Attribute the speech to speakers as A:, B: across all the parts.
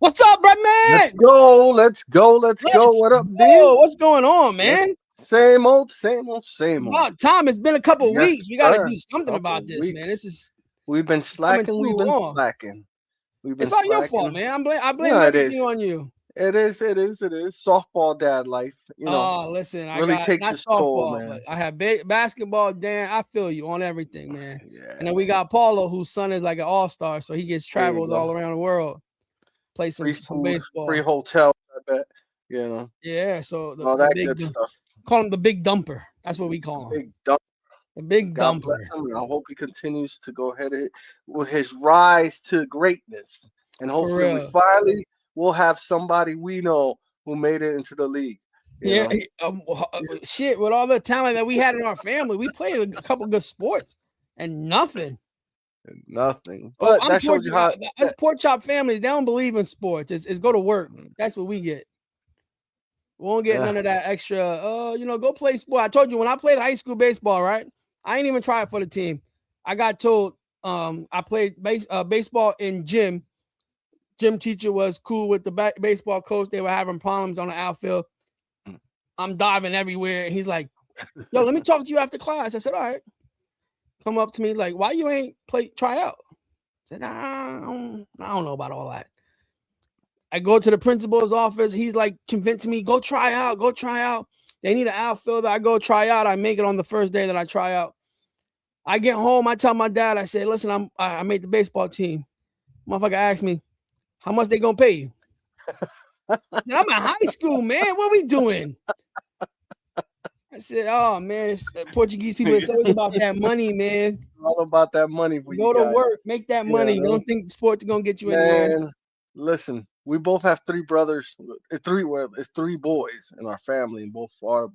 A: What's up,
B: Let's
A: Breadman?
B: go. Let's go. Let's go.
A: Let's
B: What up, D?
A: go. What's going on,
B: Yep.
A: man?
B: Same old, same old, same old.
A: About time. It's been a couple
B: Yes,
A: weeks. We got to
B: sir.
A: do something about
B: Couple
A: this, man. This
B: weeks.
A: is
B: We've been
A: coming
B: slacking.
A: too
B: We've been
A: long.
B: slacking. We've
A: It's
B: been
A: all your fault,
B: slacking.
A: man. I blame
B: Yeah, it
A: everything
B: is.
A: on you.
B: It is. It is. It is. Softball dad life,
A: Oh, listen, I
B: really
A: got
B: takes
A: not
B: its toll,
A: softball, but
B: man.
A: I have basketball. Dan, I feel you on everything, man. And then
B: Yeah.
A: we got Paulo, whose son is like an all-star, so he gets
B: There you
A: traveled all
B: go.
A: around the world, play
B: Free
A: some
B: food, free
A: baseball.
B: hotel. I bet. You know,
A: Yeah, so
B: all
A: the
B: that
A: big
B: good stuff.
A: call him the big dumper. That's what we call him.
B: Big dump.
A: The big
B: God bless
A: dumper.
B: him, and I hope he continues to go ahead with his rise to greatness. And
A: For
B: hopefully, we
A: real.
B: finally will have somebody we know who made it into the league. You
A: Yeah,
B: know,
A: shit. With all the talent that we had in our family, we played a couple good sports and nothing.
B: nothing.
A: Oh,
B: But that shows you how.
A: us pork chop families. They don't believe in sports. It's go to work. That's what we get. We won't get
B: Yeah,
A: none of that extra. Go play sport. I told you when I played high school baseball, right? I ain't even try it for the team. I got told I played baseball in gym. Gym teacher was cool with the baseball coach. They were having problems on the outfield. I'm diving everywhere. And he's like, yo, let me talk to you after class. I said, all right. Come up to me like, why you ain't try out? I said, nah, I don't know about all that. I go to the principal's office. He's like convincing me, go try out. They need an outfielder. I go try out. I make it on the first day that I try out. I get home. I tell my dad, I say, listen, I made the baseball team. Motherfucker asked me, how much they gonna pay you? I said, I'm in high school, man. What we doing? I said, oh, man, Portuguese people, it's always about that money, man.
B: all about that money for
A: Go
B: you
A: to
B: guys.
A: work, make that money. Don't think sports are going to get you anywhere.
B: Man, listen, we both have three brothers. It's three boys in our family, and both sides.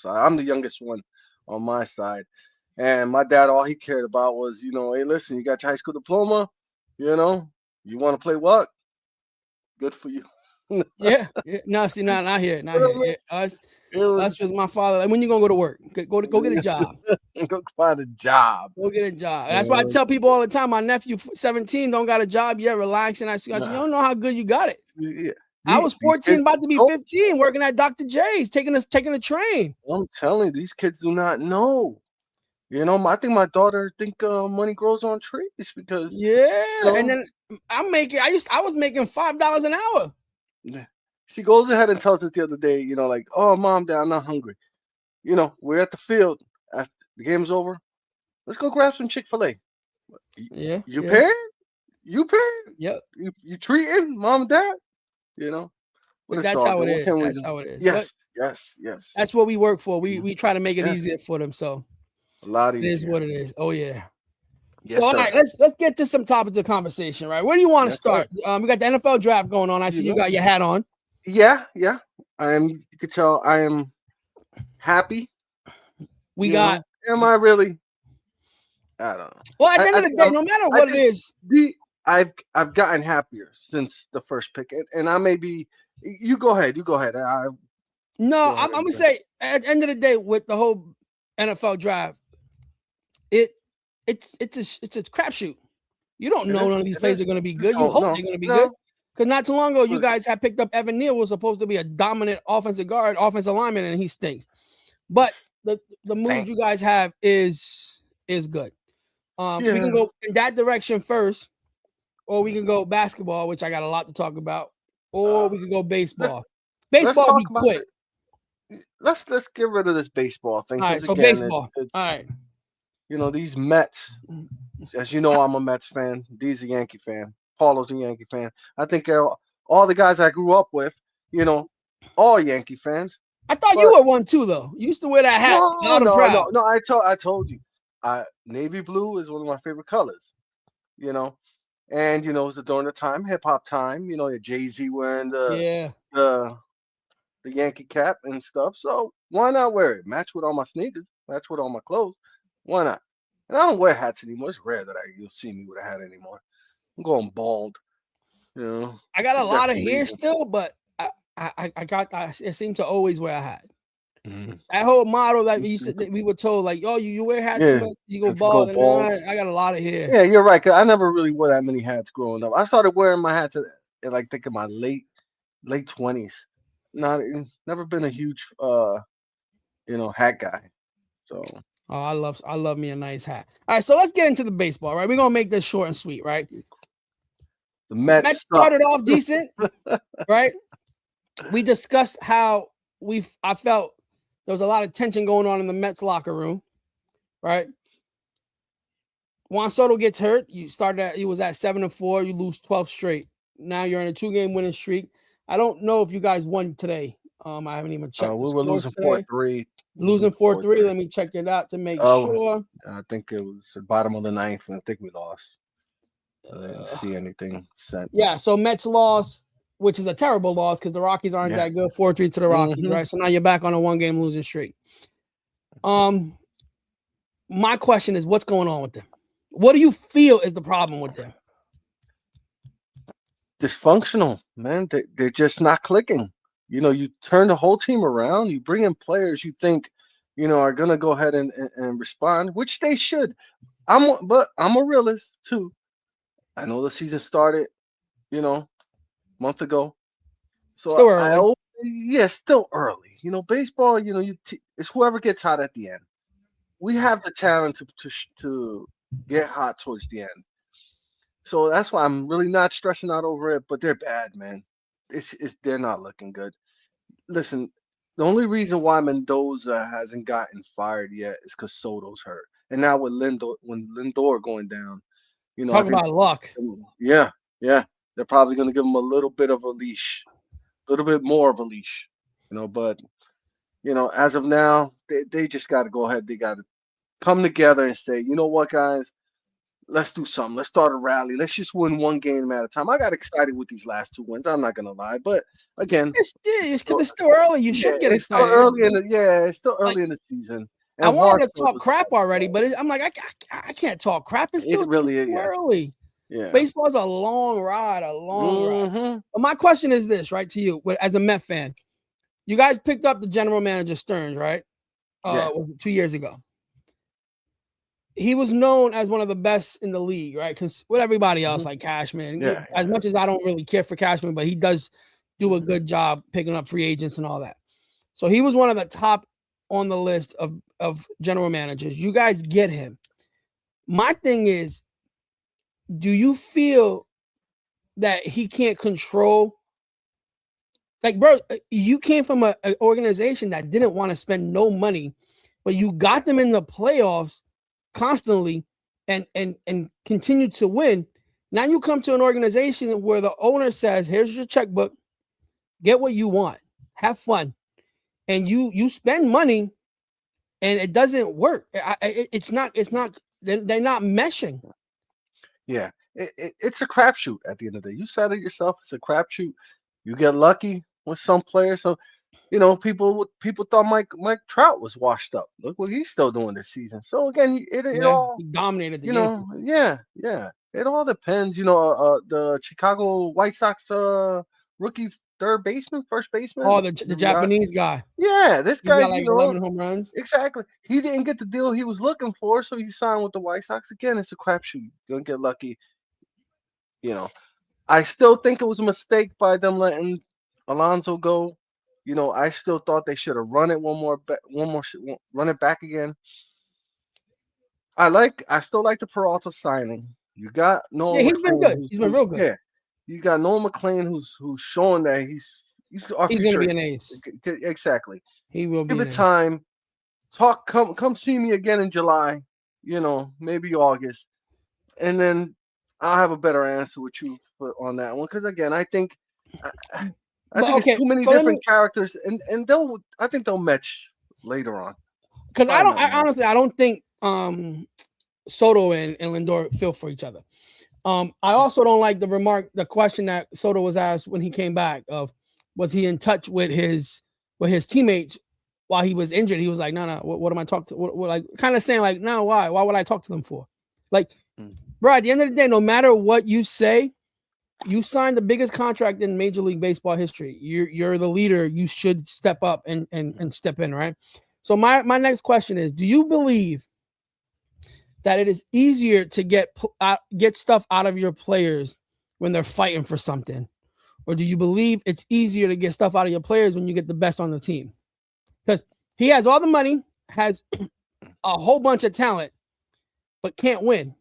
B: I'm the youngest one on my side, and my dad, all he cared about was, hey, listen, you got your high school diploma, you want to play what? Good for you.
A: Yeah. No, see, not here. Not
B: You know
A: here.
B: what
A: Yeah,
B: I mean? It
A: us
B: was
A: was my father. Like, when you going to go to work? Go get a job.
B: go find a job.
A: Go get a job. That's why I tell people all the time, my nephew, 17, don't got a job yet, relaxing. I said, you don't know how good you got it.
B: Yeah.
A: I was
B: These
A: 14,
B: kids
A: about to be
B: don't-
A: 15, working at Dr. J's, taking a train.
B: I'm telling you, these kids do not know. I think my daughter think money grows on trees because
A: Yeah, and then I was making $5 an hour.
B: she goes ahead and tells us the other day, like, oh, mom, dad, I'm not hungry. We're at the field after the game's over. Let's go grab some Chick-fil-A.
A: Yeah,
B: You
A: yeah.
B: paying? You paying?
A: Yep.
B: You treating mom and dad? But
A: But
B: it's
A: that's
B: all
A: how
B: good.
A: it
B: What
A: is.
B: can we
A: That's
B: do?
A: how it is.
B: Yes,
A: But
B: yes.
A: that's what we work for. We try to make it
B: Yes.
A: easier for them. So
B: A lot
A: it
B: easier.
A: is what it is. Oh yeah.
B: Yes,
A: So, all
B: sir.
A: right, let's get to some topics of conversation. Right, where do you want to
B: Yes,
A: start? We got the NFL draft going on. I see you got your hat on.
B: Yeah. You could tell I am happy.
A: We got.
B: Am I really? I don't know.
A: Well, at the end of the day, no matter what it is,
B: I've gotten happier since the first pick, and I may be. You go ahead.
A: No, I'm gonna say at the end of the day, with the whole NFL draft, it's a crapshoot. You don't know none of these players are going to be good. You hope they're going to be good. Because not too long ago, you guys had picked up Evan Neal, was supposed to be a dominant offensive guard, offensive lineman, and he stinks. But the moves you guys have is good. We can go in that direction first, or we can go basketball, which I got a lot to talk about, or we can go baseball. Baseball be quick.
B: Let's get rid of this baseball thing.
A: All right, so baseball. All right.
B: These Mets, as you know, I'm a Mets fan. Dee's a Yankee fan. Paulo's a Yankee fan. I think all the guys I grew up with, all Yankee fans.
A: I thought you were one too, though. You used to wear that hat.
B: No. I told you. Navy blue is one of my favorite colors. And it was during the time, hip hop time. Jay-Z wearing the Yankee cap and stuff. So why not wear it? Match with all my sneakers. Match with all my clothes. Why not? And I don't wear hats anymore. It's rare that you'll see me with a hat anymore. I'm going bald.
A: I got a lot of hair still, but I seem to always wear a hat. That whole model that we were told, like, oh, you wear hats, you go bald. I got a lot of hair.
B: Yeah, you're right. 'Cause I never really wore that many hats growing up. I started wearing my hats like think in my late 20s. Never been a huge hat guy. So
A: Oh, I love me a nice hat. All right, so let's get into the baseball, right? We're gonna make this short and sweet, right?
B: the Mets
A: Mets
B: suck.
A: started off decent, right? We discussed how I felt there was a lot of tension going on in the Mets locker room, right? Juan Soto gets hurt. You was at 7-4. You lose 12 straight. Now you're in a 2-game winning streak. I don't know if you guys won today. I haven't even checked the
B: We were
A: scores
B: losing
A: today.
B: 4-3.
A: Losing 4-3. Let me check it out to make sure.
B: I think it was the bottom of the ninth, and I think we lost. I didn't see anything sent.
A: Yeah, so Mets lost, which is a terrible loss because the Rockies aren't that good. 4-3 to the Rockies, right? So now you're back on a 1-game losing streak. My question is, what's going on with them? What do you feel is the problem with them?
B: Dysfunctional, man. They're just not clicking. You turn the whole team around. You bring in players you think, are gonna go ahead and respond, which they should. But I'm a realist too. I know the season started, a month ago. So
A: Still early.
B: Still early. Baseball. It's whoever gets hot at the end. We have the talent to get hot towards the end. So that's why I'm really not stressing out over it. But they're bad, man. They're not looking good. Listen, the only reason why Mendoza hasn't gotten fired yet is because Soto's hurt, and now with Lindor going down, I
A: Talk
B: think,
A: about luck.
B: yeah, they're probably going to give him a little bit of a leash, a little bit more of a leash, But as of now, they just got to go ahead. They got to come together and say, you know what, guys, let's do something. Let's start a rally. Let's just win one game at a time. I got excited with these last 2 wins. I'm not gonna lie, but again,
A: it's because it's still early. You should get excited.
B: It's still early in the season.
A: And I wanted to talk crap already, but I'm like, I can't talk crap. It's still early.
B: Yeah,
A: baseball's a long ride, ride. But my question is this, right, to you, as a Met fan, you guys picked up the general manager Stearns, right? Was it 2 years ago? He was known as one of the best in the league, right? Because with everybody else, like Cashman, as much as I don't really care for Cashman, but he does do a good job picking up free agents and all that. So he was one of the top on the list of general managers. You guys get him. My thing is, do you feel that he can't control? Like, bro, you came from an organization that didn't want to spend no money, but you got them in the playoffs constantly and continue to win. Now you come to an organization where the owner says, here's your checkbook, get what you want, have fun. And you spend money and it doesn't work. It's not, they're not meshing.
B: Yeah. It's a crapshoot at the end of the day. You said it yourself. It's a crapshoot. You get lucky with some players. So, people thought Mike Trout was washed up. Look what he's still doing this season. So again, it all
A: he dominated the
B: game. Yeah. It all depends. The Chicago White Sox rookie first baseman.
A: Oh, the Japanese guy.
B: Yeah, this guy
A: got like 11 home runs.
B: Exactly. He didn't get the deal he was looking for, so he signed with the White Sox. Again, it's a crapshoot. You're gonna get lucky. I still think it was a mistake by them letting Alonso go. I still thought they should have run it run it back again. I still like the Peralta signing. You got Noah.
A: Yeah, he's been good. He's been real good.
B: Yeah, you got Noah McLean, who's showing that he's our future.
A: He's gonna be an ace.
B: Exactly.
A: He will be.
B: Give it time. Come see me again in July. Maybe August, and then I'll have a better answer with you on that one. Because again, I think it's too many different characters, and I think they'll match later on.
A: Because honestly, I don't think Soto and Lindor feel for each other. I also don't like the question that Soto was asked when he came back of, was he in touch with his teammates while he was injured? He was like, no, what am I talking to? What like kind of saying like, no, why would I talk to them for? Like, bro, at the end of the day, no matter what you say, you signed the biggest contract in Major League Baseball history. You're the leader. You should step up and step in, right? So my next question is, do you believe that it is easier to get stuff out of your players when they're fighting for something, or do you believe it's easier to get stuff out of your players when you get the best on the team? Because he has all the money, has a whole bunch of talent, but can't win.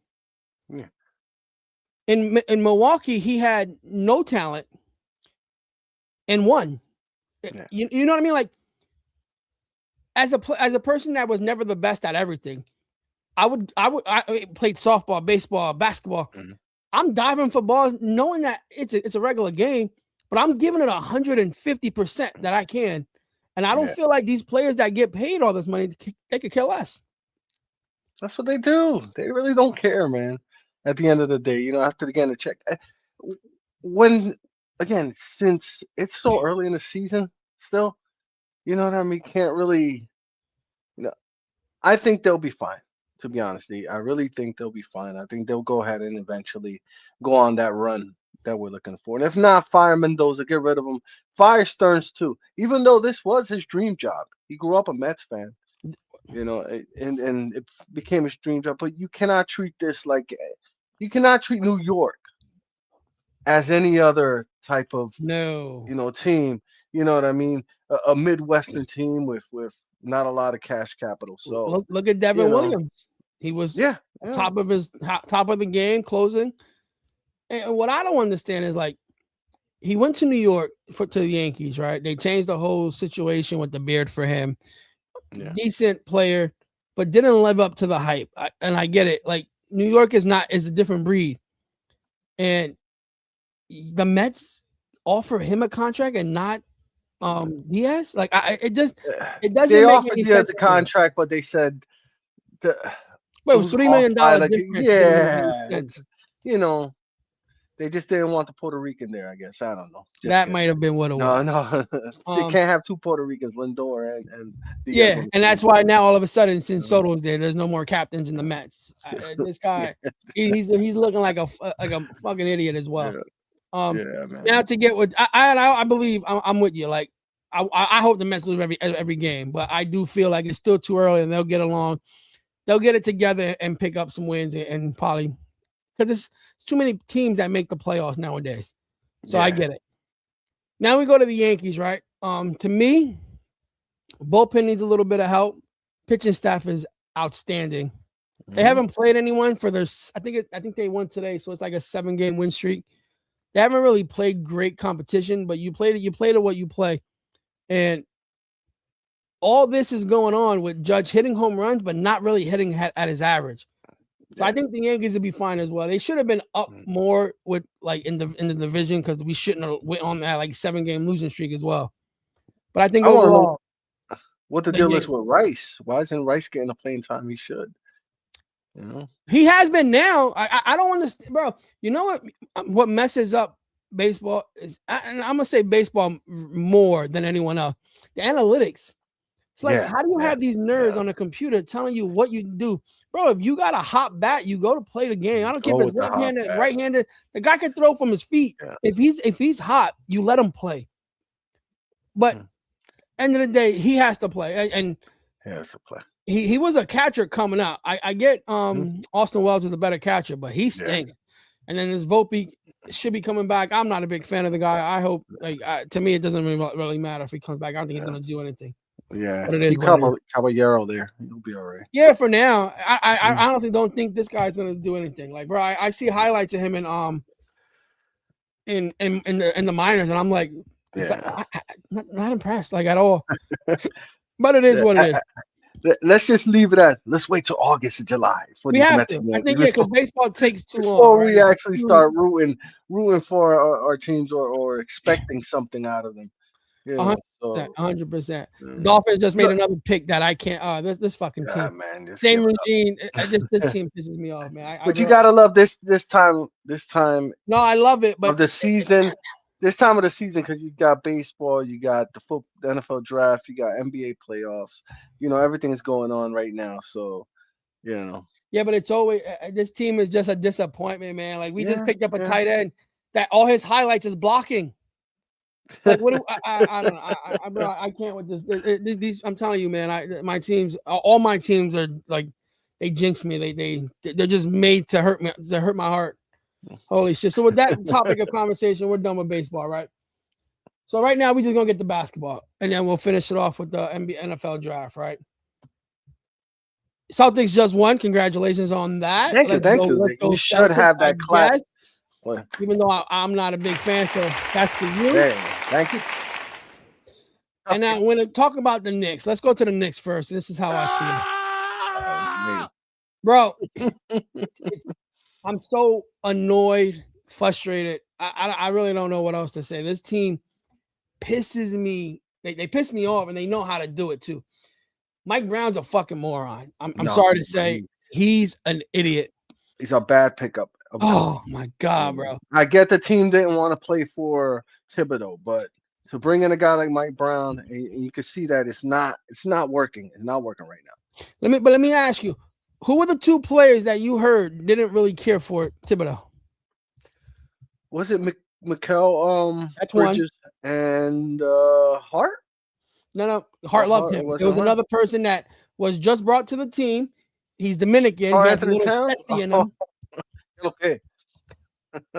B: Yeah.
A: In Milwaukee, he had no talent and won.
B: Yeah.
A: You know what I mean? Like, as a person that was never the best at everything, I played softball, baseball, basketball.
B: Mm-hmm.
A: I'm diving for balls, knowing that it's a regular game, but I'm giving it 150% that I can. And I don't feel like these players that get paid all this money, they could care less.
B: That's what they do. They really don't care, man. At the end of the day, after again the check. When again, since it's so early in the season, still, you know what I mean. Can't really, I think they'll be fine. To be honest, I really think they'll be fine. I think they'll go ahead and eventually go on that run that we're looking for. And if not, fire Mendoza, get rid of him. Fire Stearns too. Even though this was his dream job, he grew up a Mets fan. And it became his dream job. But you cannot treat this like you cannot treat New York as any other type of team. You know what I mean? A Midwestern team with not a lot of cash capital. So
A: look at Devin Williams. He was top of the game, closing. And what I don't understand is, like, he went to New York to the Yankees, right? They changed the whole situation with the beard for him. Yeah. Decent player, but didn't live up to the hype. And I get it. Like, New York is a different breed. And the Mets offer him a contract and not Diaz. Like, it doesn't
B: they
A: make
B: offered
A: any
B: Diaz
A: sense.
B: a contract, but they said
A: it was $3 million
B: difference. Yeah, they just didn't want the Puerto Rican there, I guess. I don't know.
A: That might have been what it was.
B: No. They can't have two Puerto Ricans, Lindor and Diaz.
A: Yeah, and that's why now all of a sudden, since Soto's there's no more captains in the Mets. This guy, he's looking like a fucking idiot as well.
B: Man.
A: Now to get with I believe I'm with you. Like, I hope the Mets lose every game, but I do feel like it's still too early and they'll get along. They'll get it together and pick up some wins and probably, because it's too many teams that make the playoffs nowadays. So I get it. Now we go to the Yankees, right? To me, bullpen needs a little bit of help. Pitching staff is outstanding. They haven't played anyone for their. I think they won today, so it's like a 7-game win streak. They haven't really played great competition, but you played it what you play, and all this is going on with Judge hitting home runs, but not really hitting at his average. So I think the Yankees would be fine as well. They should have been up more with, like, in the division, because we shouldn't have went on that, like, 7-game losing streak as well. But I think overall,
B: what the deal is with Rice. Why isn't Rice getting the playing time he should?
A: He has been now. I don't understand, bro. You know what messes up baseball is, and I'm gonna say baseball more than anyone else, the analytics. It's like, how do you have these nerds on a computer telling you what you do? Bro, if you got a hot bat, you go to play the game. I don't care if it's left-handed, right-handed. The guy can throw from his feet. Yeah. If he's hot, you let him play. But end of the day, he has to play. And
B: he has to play.
A: He was a catcher coming out. I get Austin Wells is a better catcher, but he stinks. And then this Volpe should be coming back. I'm not a big fan of the guy. I hope, to me, it doesn't really matter if he comes back. I don't think he's going to do anything.
B: Yeah, keep Caballero there. He'll be all right.
A: Yeah, for now. I honestly don't think this guy's gonna do anything. Like, bro, I see highlights of him in the minors, and I'm like, not impressed, like, at all. But it is what it is.
B: Let's just leave it at. Let's wait till August and July for
A: we
B: these
A: have
B: Mets.
A: to. I think because baseball takes too long
B: before we actually start rooting for our teams or expecting something out of them.
A: 100%. Dolphins just made another pick that I can't. This fucking team,
B: man,
A: same routine. This team pisses me off, man.
B: But you gotta love this time.
A: No, I love it, but
B: of the season. This time of the season, because you got baseball, you got the NFL draft, you got NBA playoffs. Everything is going on right now. So,
A: Yeah, but it's always this team is just a disappointment, man. Like, we just picked up a tight end that all his highlights is blocking. Like, what? I don't know. I can't with this. These, I'm telling you, man. My teams, all my teams are like, they jinx me. They're just made to hurt me, to hurt my heart. Holy shit! So with that topic of conversation, we're done with baseball, right? So right now we're just gonna get the basketball, and then we'll finish it off with the NFL draft, right? Celtics just won. Congratulations on that.
B: Thank you. You should
A: Celtics,
B: have that clap.
A: Even though I'm not a big fan, so that's for you.
B: Hey, thank you.
A: And now, when I talk about the Knicks, let's go to the Knicks first. This is how I feel, bro. I'm so annoyed, frustrated. I really don't know what else to say. This team pisses me. They piss me off, and they know how to do it too. Mike Brown's a fucking moron. I'm sorry to say, he's an idiot.
B: He's a bad pickup.
A: Oh my god, bro!
B: I get the team didn't want to play for Thibodeau, but to bring in a guy like Mike Brown, and you can see that it's not working. It's not working right now.
A: Let me ask you, who were the two players that you heard didn't really care for Thibodeau?
B: Was it Mikal
A: That's
B: Bridges
A: one.
B: And Hart?
A: No, Hart loved him. There was another person that was just brought to the team. He's Dominican. He has a little zesty in him.
B: Okay.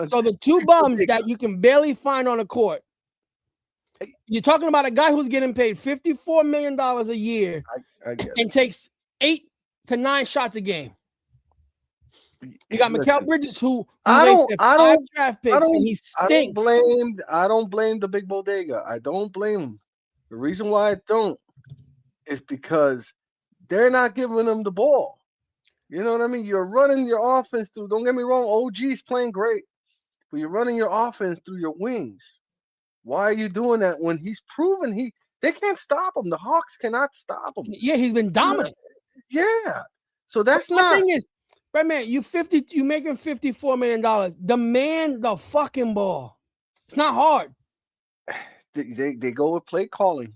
A: So the two bums that you can barely find on the court. You're talking about a guy who's getting paid $54 million a year and takes 8 to 9 shots a game. You got Mikal Bridges, who wasted 5 draft picks, and he stinks.
B: I don't blame the big bodega. I don't blame him. The reason why I don't is because they're not giving him the ball. You know what I mean? You're running your offense through. Don't get me wrong, OG's playing great, but you're running your offense through your wings. Why are you doing that when he's proven they can't stop him? The Hawks cannot stop him.
A: Yeah, he's been dominant.
B: Yeah. So that's not.
A: The thing is, Breadman, you making $54 million. Demand the fucking ball. It's not hard.
B: They go with play calling.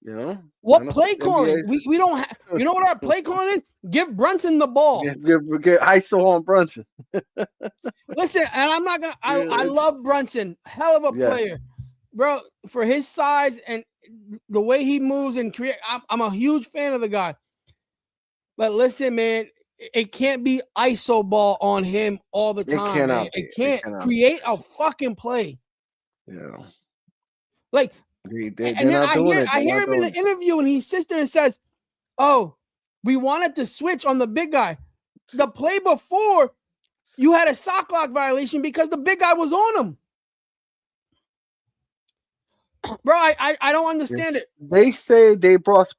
B: You know
A: what play calling? We don't have. You know what our play calling is? Give Brunson the ball.
B: Get ISO on Brunson.
A: Listen, and I'm not gonna. I love Brunson. Hell of a player, bro. For his size and the way he moves and create, I'm a huge fan of the guy. But listen, man, it can't be ISO ball on him all the time. It can't create a fucking play.
B: Yeah.
A: Like. I hear him in the interview, and he sits there and says, "Oh, we wanted to switch on the big guy. The play before, you had a sock lock violation because the big guy was on him." Bro, I don't understand it.
B: They say they brought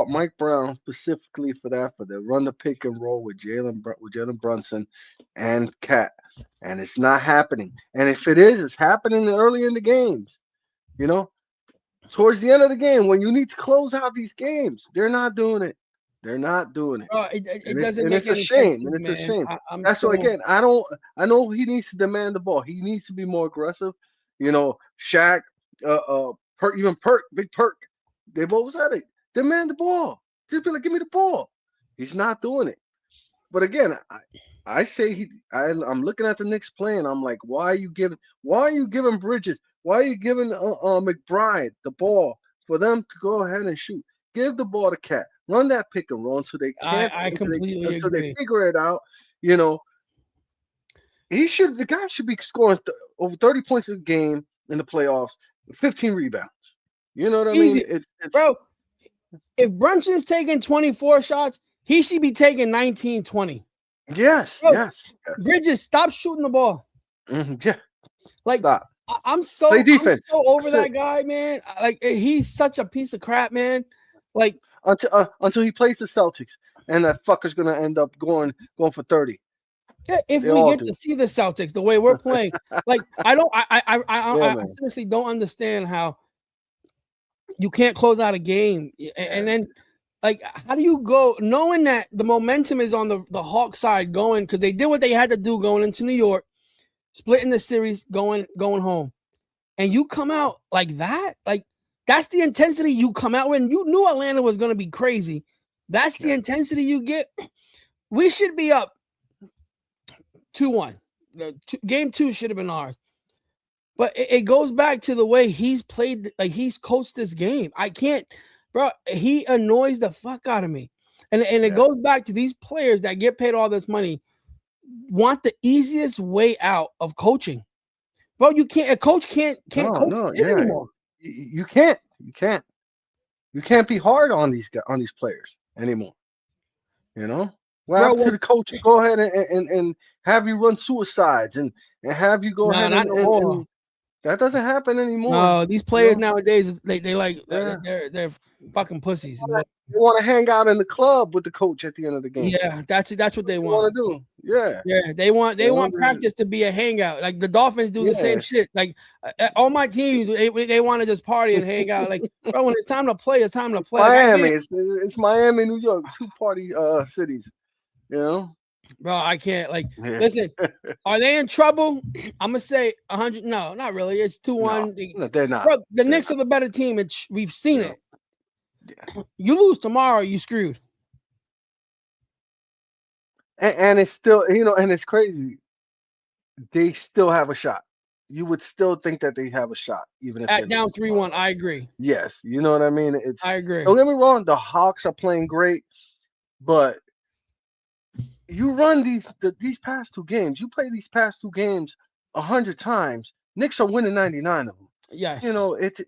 B: Mike Brown specifically for the run the pick and roll with Jalen Brunson and Cat, and it's not happening. And if it is, it's happening early in the games. You know. Towards the end of the game, when you need to close out these games, they're not doing it. They're not doing it.
A: It doesn't make
B: any sense. And it's a shame. That's why, again, I know he needs to demand the ball. He needs to be more aggressive. You know, Shaq, even Big Perk, they both said it. Demand the ball. Just be like, give me the ball. He's not doing it. But again, I say I'm looking at the Knicks playing. I'm like, why are you giving Bridges? Why are you giving McBride the ball for them to go ahead and shoot? Give the ball to Cat. Run that pick and roll until they can't.
A: I completely agree.
B: Until they figure it out. You know, the guy should be scoring over 30 points a game in the playoffs, 15 rebounds. You know what I mean?
A: Bro, if Brunson's taking 24 shots, he should be taking 19, 20.
B: Yes,
A: Bro,
B: yes.
A: Bridges, stop shooting the ball.
B: Mm-hmm, yeah.
A: Like,
B: stop.
A: I'm so over that guy, man. Like, he's such a piece of crap, man. Like,
B: until he plays the Celtics, and that fucker's gonna end up going for 30.
A: Yeah, if we get to see the Celtics the way we're playing, like, I seriously don't understand how you can't close out a game, and then, like, how do you go knowing that the momentum is on the Hawk side going, because they did what they had to do going into New York, splitting the series, going home, and you come out like that? Like, that's the intensity you come out with. You knew Atlanta was going to be crazy. That's the intensity you get. We should be up 2-1. Game 2 should have been ours. But it goes back to the way he's played, like, he's coached this game. I can't, bro. He annoys the fuck out of me. And it goes back to these players that get paid all this money want the easiest way out of coaching. Bro, you can't. A coach can't coach anymore.
B: You can't. You can't be hard on these players anymore. You know, what
A: Bro,
B: happened to
A: what?
B: the coach? Go ahead and have you run suicides and have you go
A: Nah,
B: ahead
A: not no more.
B: and that doesn't happen anymore.
A: No, these
B: You
A: players
B: know,
A: nowadays, they like
B: yeah,
A: they're fucking pussies. Is what.
B: they want to hang out in the club with the coach at the end of the game.
A: Yeah, that's what
B: What
A: they
B: they
A: want.
B: want to do? Yeah,
A: Yeah, they
B: you know,
A: want practice to be a hangout. Like the Dolphins do the same
B: yes.
A: shit. Like all my teams, they want to just party and hang out. Like, bro, when it's time to play, it's time to play. Like I
B: Miami,
A: get,
B: it's Miami, New York, two party cities. You know,
A: bro, I can't. Like,
B: yeah.
A: listen, are they in trouble? I'm gonna say 100. No, not really. It's
B: No,
A: 2-1.
B: no, they're not.
A: Bro, the
B: They're
A: Knicks
B: not.
A: are the better team. It's we've seen
B: Yeah,
A: it.
B: yeah.
A: You lose tomorrow, you screwed.
B: And it's still, and it's crazy. They still have a shot. You would still think that they have a shot, even if they
A: At down
B: lose
A: 3-1,
B: tomorrow.
A: I agree.
B: Yes, you know what I mean. It's
A: I agree.
B: Don't get me wrong. The Hawks are playing great, but you run these past two games. You play these past two games 100 times. Knicks are winning 99 of them. You
A: Yes.
B: know, it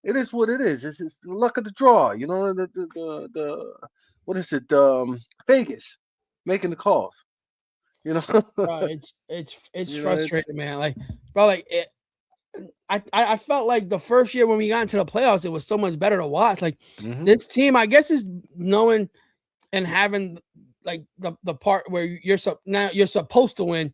B: is what it is. It's the luck of the draw. You know, the what is it? Vegas making the calls. You know,
A: Bro, it's
B: you know, it's
A: frustrating, man. Like, bro, like I felt like the first year when we got into the playoffs, it was so much better to watch. Like
B: hmm
A: this team, I guess, is knowing and having like the part where now you're supposed to win.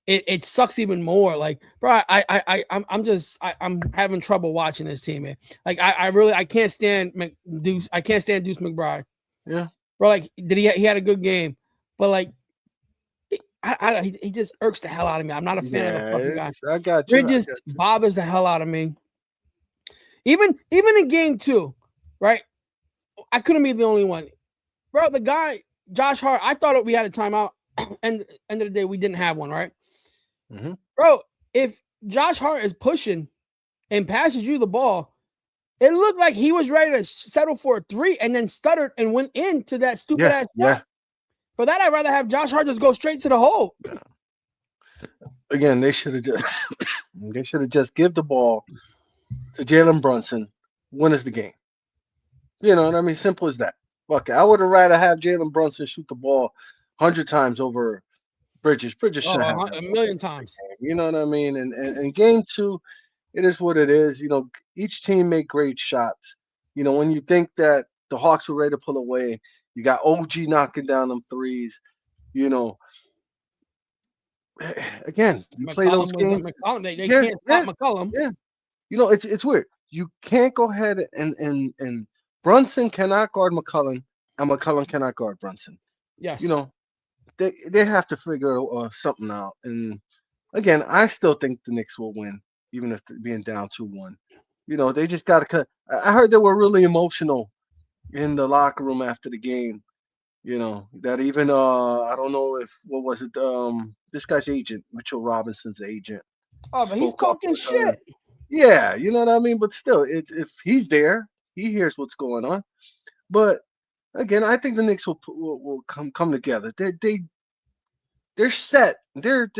A: It sucks even more. Like, bro, I'm having trouble watching this team, man. Like, I really I can't stand Deuce. I can't stand Deuce McBride,
B: yeah,
A: bro. Like, he had a good game, but like. He just irks the hell out of me. I'm not a fan of the
B: yeah.
A: fucking guy.
B: I got you. I
A: Bridges
B: got you.
A: bothers the hell out of me. Even in game 2, right? I couldn't be the only one. Bro, the guy, Josh Hart, I thought we had a timeout. And end of the day, we didn't have one, right?
B: hmm
A: Bro, if Josh Hart is pushing and passes you the ball, it looked like he was ready to settle for a 3 and then stuttered and went into that stupid
B: Yeah,
A: ass
B: yeah.
A: shot. For that, I'd rather have Josh Hart just go straight to the hole.
B: Again, they should have just they should have just give the ball to Jalen Brunson. Win us the game. You know what I mean? Simple as that. Fuck it. I would have rather have Jalen Brunson shoot the ball 100 times over Bridges. Bridges
A: Oh,
B: shouldn't have that
A: a
B: much
A: million
B: in the
A: times.
B: game. You know what I mean? And game 2, it is what it is. You know, each team make great shots. You know, when you think that the Hawks were ready to pull away, you got OG knocking down them threes. You know, again, you play those
A: McCollum was
B: games.
A: McCollum. They
B: Yeah,
A: can't stop
B: yeah,
A: McCollum.
B: yeah. You know, it's weird. You can't go ahead and Brunson cannot guard McCullough, and McCullough cannot guard Brunson. You
A: Yes.
B: know, they have to figure something out. And again, I still think the Knicks will win, even if they're being down 2-1. You know, they just got to cut. I heard they were really emotional in the locker room after the game. You know, that even I don't know if what was it this guy's agent, Mitchell Robinson's agent,
A: Oh, but he's
B: spoke up
A: talking
B: with her.
A: shit.
B: Yeah, you know what I mean. But still, if he's there, he hears what's going on. But again, I think the Knicks will come together. They're set. They're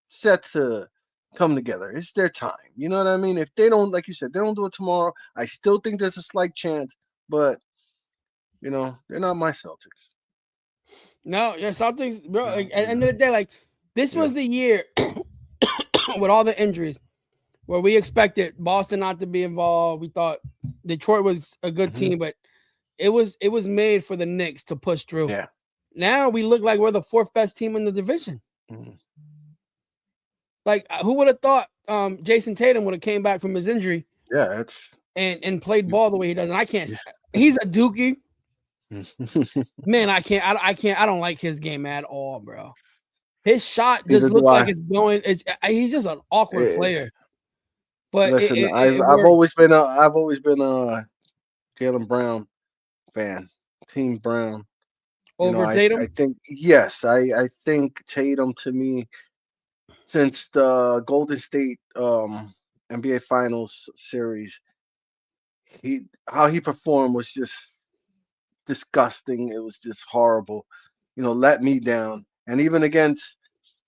B: set to come together. It's their time. You know what I mean? If they don't, like you said, they don't do it tomorrow, I still think there's a slight chance. But they're not my Celtics.
A: No, yeah, something's bro.
B: Yeah,
A: Like, at the end of the day, like this
B: yeah.
A: was the year with all the injuries where we expected Boston not to be involved. We thought Detroit was a good
B: hmm
A: team, but it was made for the Knicks to push through.
B: yeah.
A: Now we look like we're the 4th best team in the division.
B: Mhm.
A: Like who would have thought Jason Tatum would have came back from his injury
B: Yeah, it's
A: and played
B: you-
A: ball the way he does? And I can't.
B: yeah.
A: He's a dookie. Man, I can't. I can't. I don't like his game at all, bro. His shot just
B: Neither do
A: looks like
B: I.
A: it's going. He's just an awkward
B: Eh,
A: player, but it,
B: Listen,
A: it,
B: I've
A: it
B: I've
A: worked
B: always been a Jalen Brown fan, Team Brown.
A: over
B: I
A: Tatum.
B: think yes, I think Tatum to me since the Golden State NBA Finals series, how he performed was just disgusting. It was just horrible. Let me down. And even against,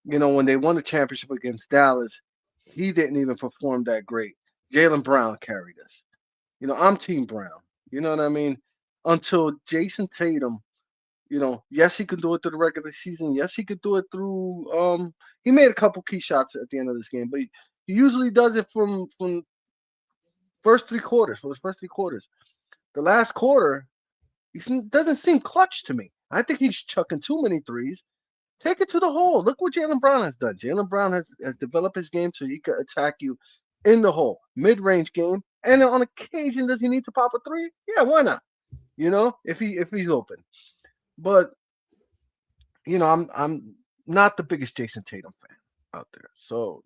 B: when they won the championship against Dallas, he didn't even perform that great. Jaylen Brown carried us. I'm Team Brown. You know what I mean? Until Jason Tatum, yes, he could do it through the regular season. Yes, he could do it through. He made a couple key shots at the end of this game, but he usually does it from first 3 quarters. For his first 3 quarters, the last quarter, doesn't seem clutch to me. I think he's chucking too many threes. Take it to the hole. Look what Jaylen Brown has done. Jaylen Brown has developed his game so he can attack you in the hole, mid-range game. And on occasion, does he need to pop a three? Yeah, why not? If he's open. But I'm not the biggest Jason Tatum fan out there. So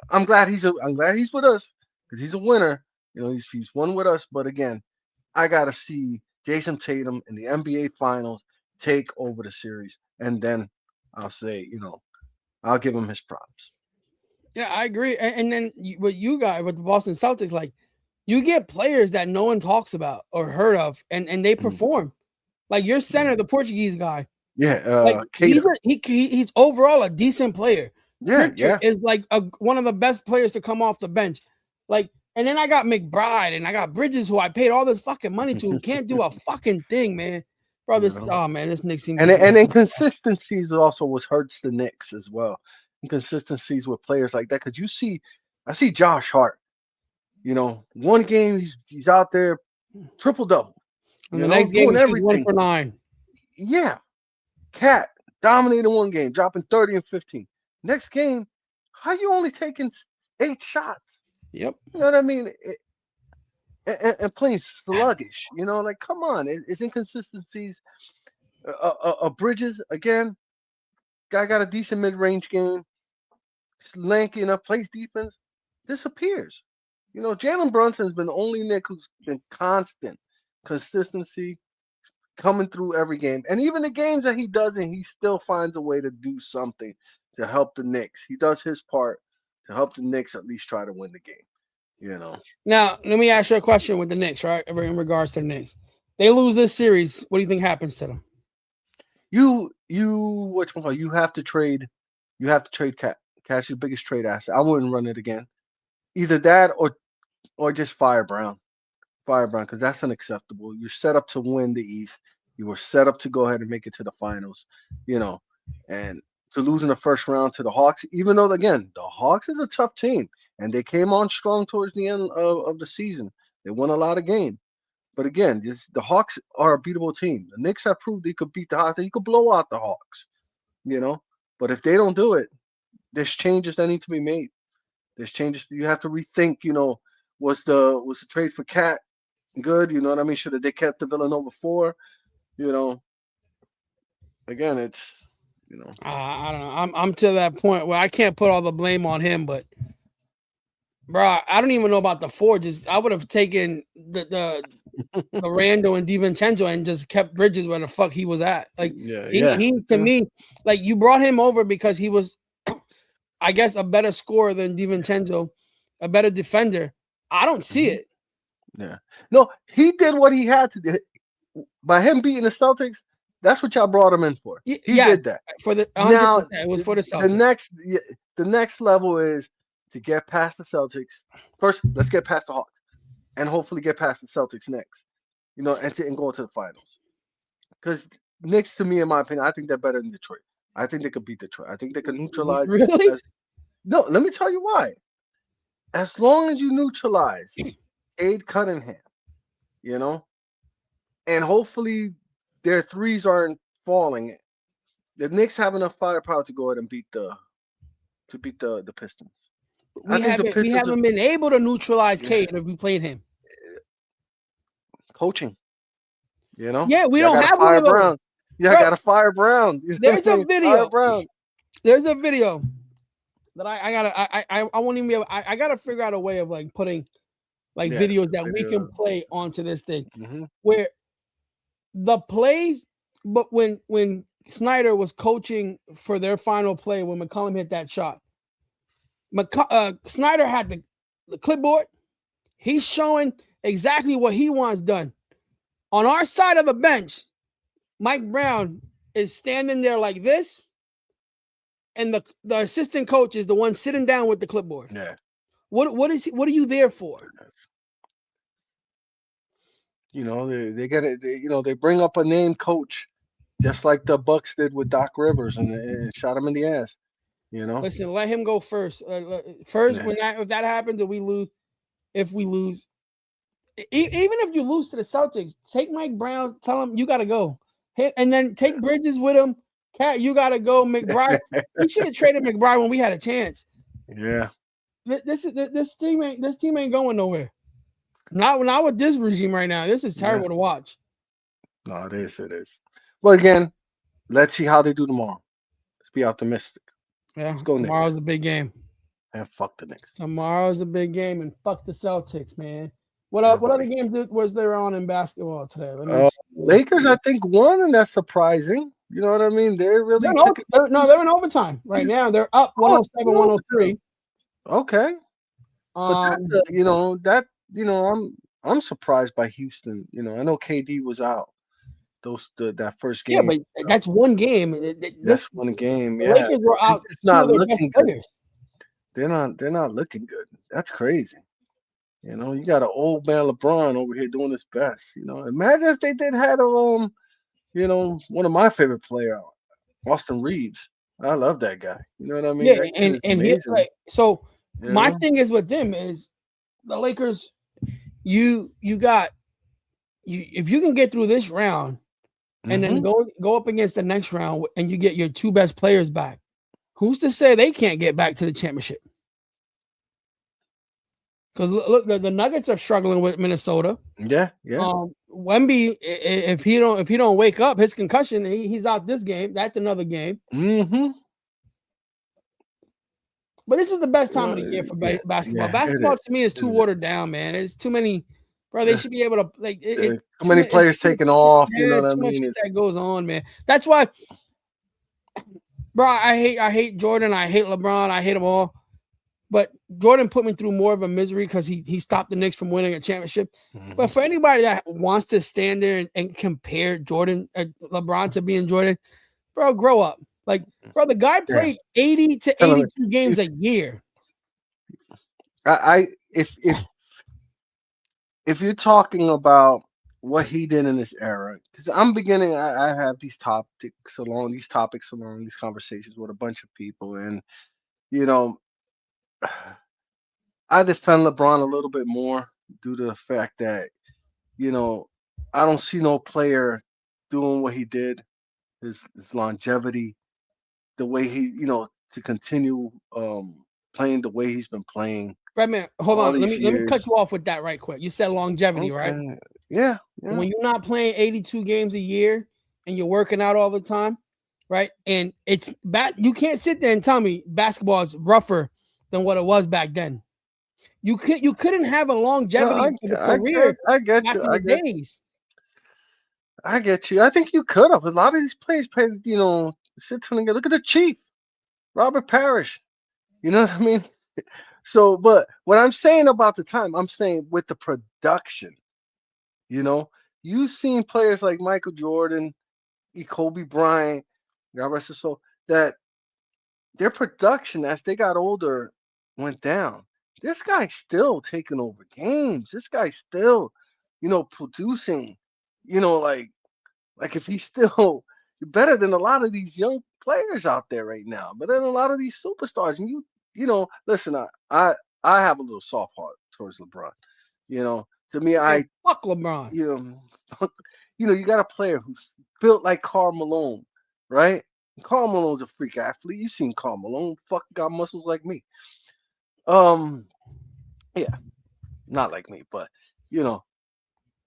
B: I'm glad he's with us because he's a winner. He's won with us. But again, I gotta see Jason Tatum in the NBA Finals take over the series, and then I'll say, I'll give him his props.
A: Yeah, I agree. And then what you got with the Boston Celtics, like you get players that no one talks about or heard of, and they perform. Like your center, the Portuguese guy.
B: Yeah,
A: like he's overall a decent player. Pritchard is like one of the best players to come off the bench. Like, and then I got McBride and I got Bridges, who I paid all this fucking money to, who can't do a fucking thing, man. Bro, this Knicks team.
B: And inconsistencies also was hurts the Knicks as well. Inconsistencies with players like that, because I see Josh Hart. One game he's out there triple double.
A: And the next game he's 1 for 9.
B: Yeah. Cat dominating one game, dropping 30 and 15. Next game, how you only taking 8 shots?
A: Yep.
B: You know what I mean? And playing sluggish. Like, come on. It's inconsistencies. Bridges, again, guy got a decent mid-range game. Lanky enough, plays defense, disappears. Jalen Brunson's been the only Nick who's been constant. Consistency, coming through every game. And even the games that he doesn't, he still finds a way to do something to help the Knicks. He does his part to help the Knicks at least try to win the game.
A: Now, let me ask you a question with the Knicks, right? In regards to the Knicks. They lose this series. What do you think happens to them?
B: You have to trade Cat. Cat's your biggest trade asset. I wouldn't run it again. Either that or just fire Brown. Because that's unacceptable. You're set up to win the East. You were set up to go ahead and make it to the finals, and to lose in the first round to the Hawks, even though, again, the Hawks is a tough team, and they came on strong towards the end of the season. They won a lot of games. But again, the Hawks are a beatable team. The Knicks have proved they could beat the Hawks. You could blow out the Hawks, But if they don't do it, there's changes that need to be made. There's changes you have to rethink, was the trade for Cat good? You know what I mean? Should have they kept the Villanova 4? Again, it's
A: I don't know. I'm to that point where I can't put all the blame on him, but bro, I don't even know about the 4. I would have taken the Randall and DiVincenzo and just kept Bridges where the fuck he was at. Like he to me, like you brought him over because he was, I guess, a better scorer than DiVincenzo, a better defender. I don't see it.
B: Yeah. No, he did what he had to do. By him beating the Celtics, that's what y'all brought him in for. He did that.
A: For the 100%, now, it was for the Celtics.
B: The next level is to get past the Celtics. First, let's get past the Hawks. And hopefully get past the Celtics next. And go to the finals. Because Knicks, to me, in my opinion, I think they're better than Detroit. I think they could beat Detroit. I think they could neutralize.
A: Really?
B: No, let me tell you why. As long as you neutralize Cade Cunningham, and hopefully their threes aren't falling, the Knicks have enough firepower to go ahead and beat the Pistons.
A: We haven't been able to neutralize Cade if we played him.
B: Coaching,
A: Yeah, we don't have one of those.
B: Brown. Yeah, I got to fire Brown.
A: There's a video. There's a video that I won't even be able. I gotta figure out a way of like putting videos that we can play onto this thing where the plays. But when Snyder was coaching for their final play, when McCollum hit that shot, Snyder had the clipboard. He's showing exactly what he wants done. On our side of the bench, Mike Brown is standing there like this, and the assistant coach is the one sitting down with the clipboard.
B: Yeah.
A: What are you there for?
B: You know, they get it. They bring up a name coach, just like the Bucks did with Doc Rivers, and shot him in the ass. You know.
A: Listen, let him go first. First,
B: Yeah.
A: if that happens, if we lose, even if you lose to the Celtics, take Mike Brown, tell him you got to go, and then take Bridges with him. Cat, you got to go. McBride, we should have traded McBride when we had a chance.
B: Yeah.
A: This team ain't going nowhere. Not with this regime right now. This is
B: Yeah.
A: terrible to watch.
B: No, it is. It is. Well, again, let's see how they do tomorrow. Let's be optimistic.
A: Yeah,
B: Let's go Knicks
A: tomorrow's a big game.
B: and fuck the Knicks.
A: Tomorrow's a big game, and fuck the Celtics, man.
B: Yeah,
A: What other
B: buddy.
A: games was there on in basketball today? Let me see.
B: Lakers, I think, won, and that's surprising. You know what I mean? They really took it.
A: They're in overtime right now. They're up
B: Oh,
A: 107, 103.
B: okay, but
A: Um,
B: that's I'm surprised by Houston. I know KD was out that first
A: yeah,
B: game.
A: but that's one game.
B: That's one game.
A: The
B: Yeah,
A: Lakers were
B: they're
A: out
B: just
A: two
B: not
A: of their best
B: looking good.
A: players.
B: They're not looking good. That's crazy. You got an old man LeBron over here doing his best. Imagine if they did had one of my favorite player, Austin Reeves. I love that guy. You know what I mean?
A: Yeah,
B: That kid is
A: he
B: amazing.
A: so.
B: You
A: My
B: know?
A: thing is with them is the Lakers. You got you if you can get through this round and then
B: Mm-hmm.
A: go up against the next round and you get your two best players back. Who's to say they can't get back to the championship? Because look, the Nuggets are struggling with Minnesota.
B: Yeah, yeah.
A: Wemby, if he don't wake up, his concussion, he's out this game. That's another game.
B: Mm-hmm.
A: But this is the best time of the year for
B: Yeah,
A: basketball.
B: yeah. It
A: Basketball
B: is.
A: to me is
B: It
A: too
B: is.
A: watered down, man. It's too many, bro. They
B: Yeah.
A: should be able to like it
B: Too
A: too
B: many
A: many. It's
B: players
A: too much
B: taking
A: shit.
B: off. You know
A: Yeah,
B: what I
A: too much
B: mean?
A: shit
B: It's
A: that goes on, man. That's why, bro. I hate Jordan. I hate LeBron. I hate them all. But Jordan put me through more of a misery because he stopped the Knicks from winning a championship. But
B: Mhm.
A: for anybody that wants to stand there and compare LeBron to being Jordan, bro, grow up. Like, bro, the guy
B: Yeah.
A: played 80 to
B: Telling me,
A: 82 games a year.
B: I if you're talking about what he did in this era, because I have these topics along these conversations with a bunch of people, and you know, I defend LeBron a little bit more due to the fact that you know I don't see no player doing what he did, his longevity, the way to continue playing the way he's been playing
A: Breadman, hold
B: all
A: on.
B: these
A: Let me cut
B: years.
A: you off with that right quick. You said longevity, right?
B: Okay. Yeah, yeah.
A: When you're not playing 82 games a year and you're working out all the time, right? And it's you can't sit there and tell me basketball is rougher than what it was back then. You couldn't have a
B: No,
A: longevity of a
B: get
A: career
B: I get
A: back
B: you.
A: in the days.
B: I get you. I think you could have. A lot of these players played, shit ton of Look at the Chief, Robert Parrish. You know what I mean? So, but what I'm saying about the time, I'm saying with the production, you know, you've seen players like Michael Jordan, Kobe Bryant, God rest his soul, that their production as they got older went down. This guy's still taking over games. This guy's still, producing, like if he's still better than a lot of these young players out there right now, but then a lot of these superstars, and listen, I have a little soft heart towards LeBron. To me,
A: And fuck LeBron.
B: you you got a player who's built like Karl Malone, right? Karl Malone's a freak athlete. You seen Karl Malone? Fucking got muscles like me. Um, yeah, not like me, but you know,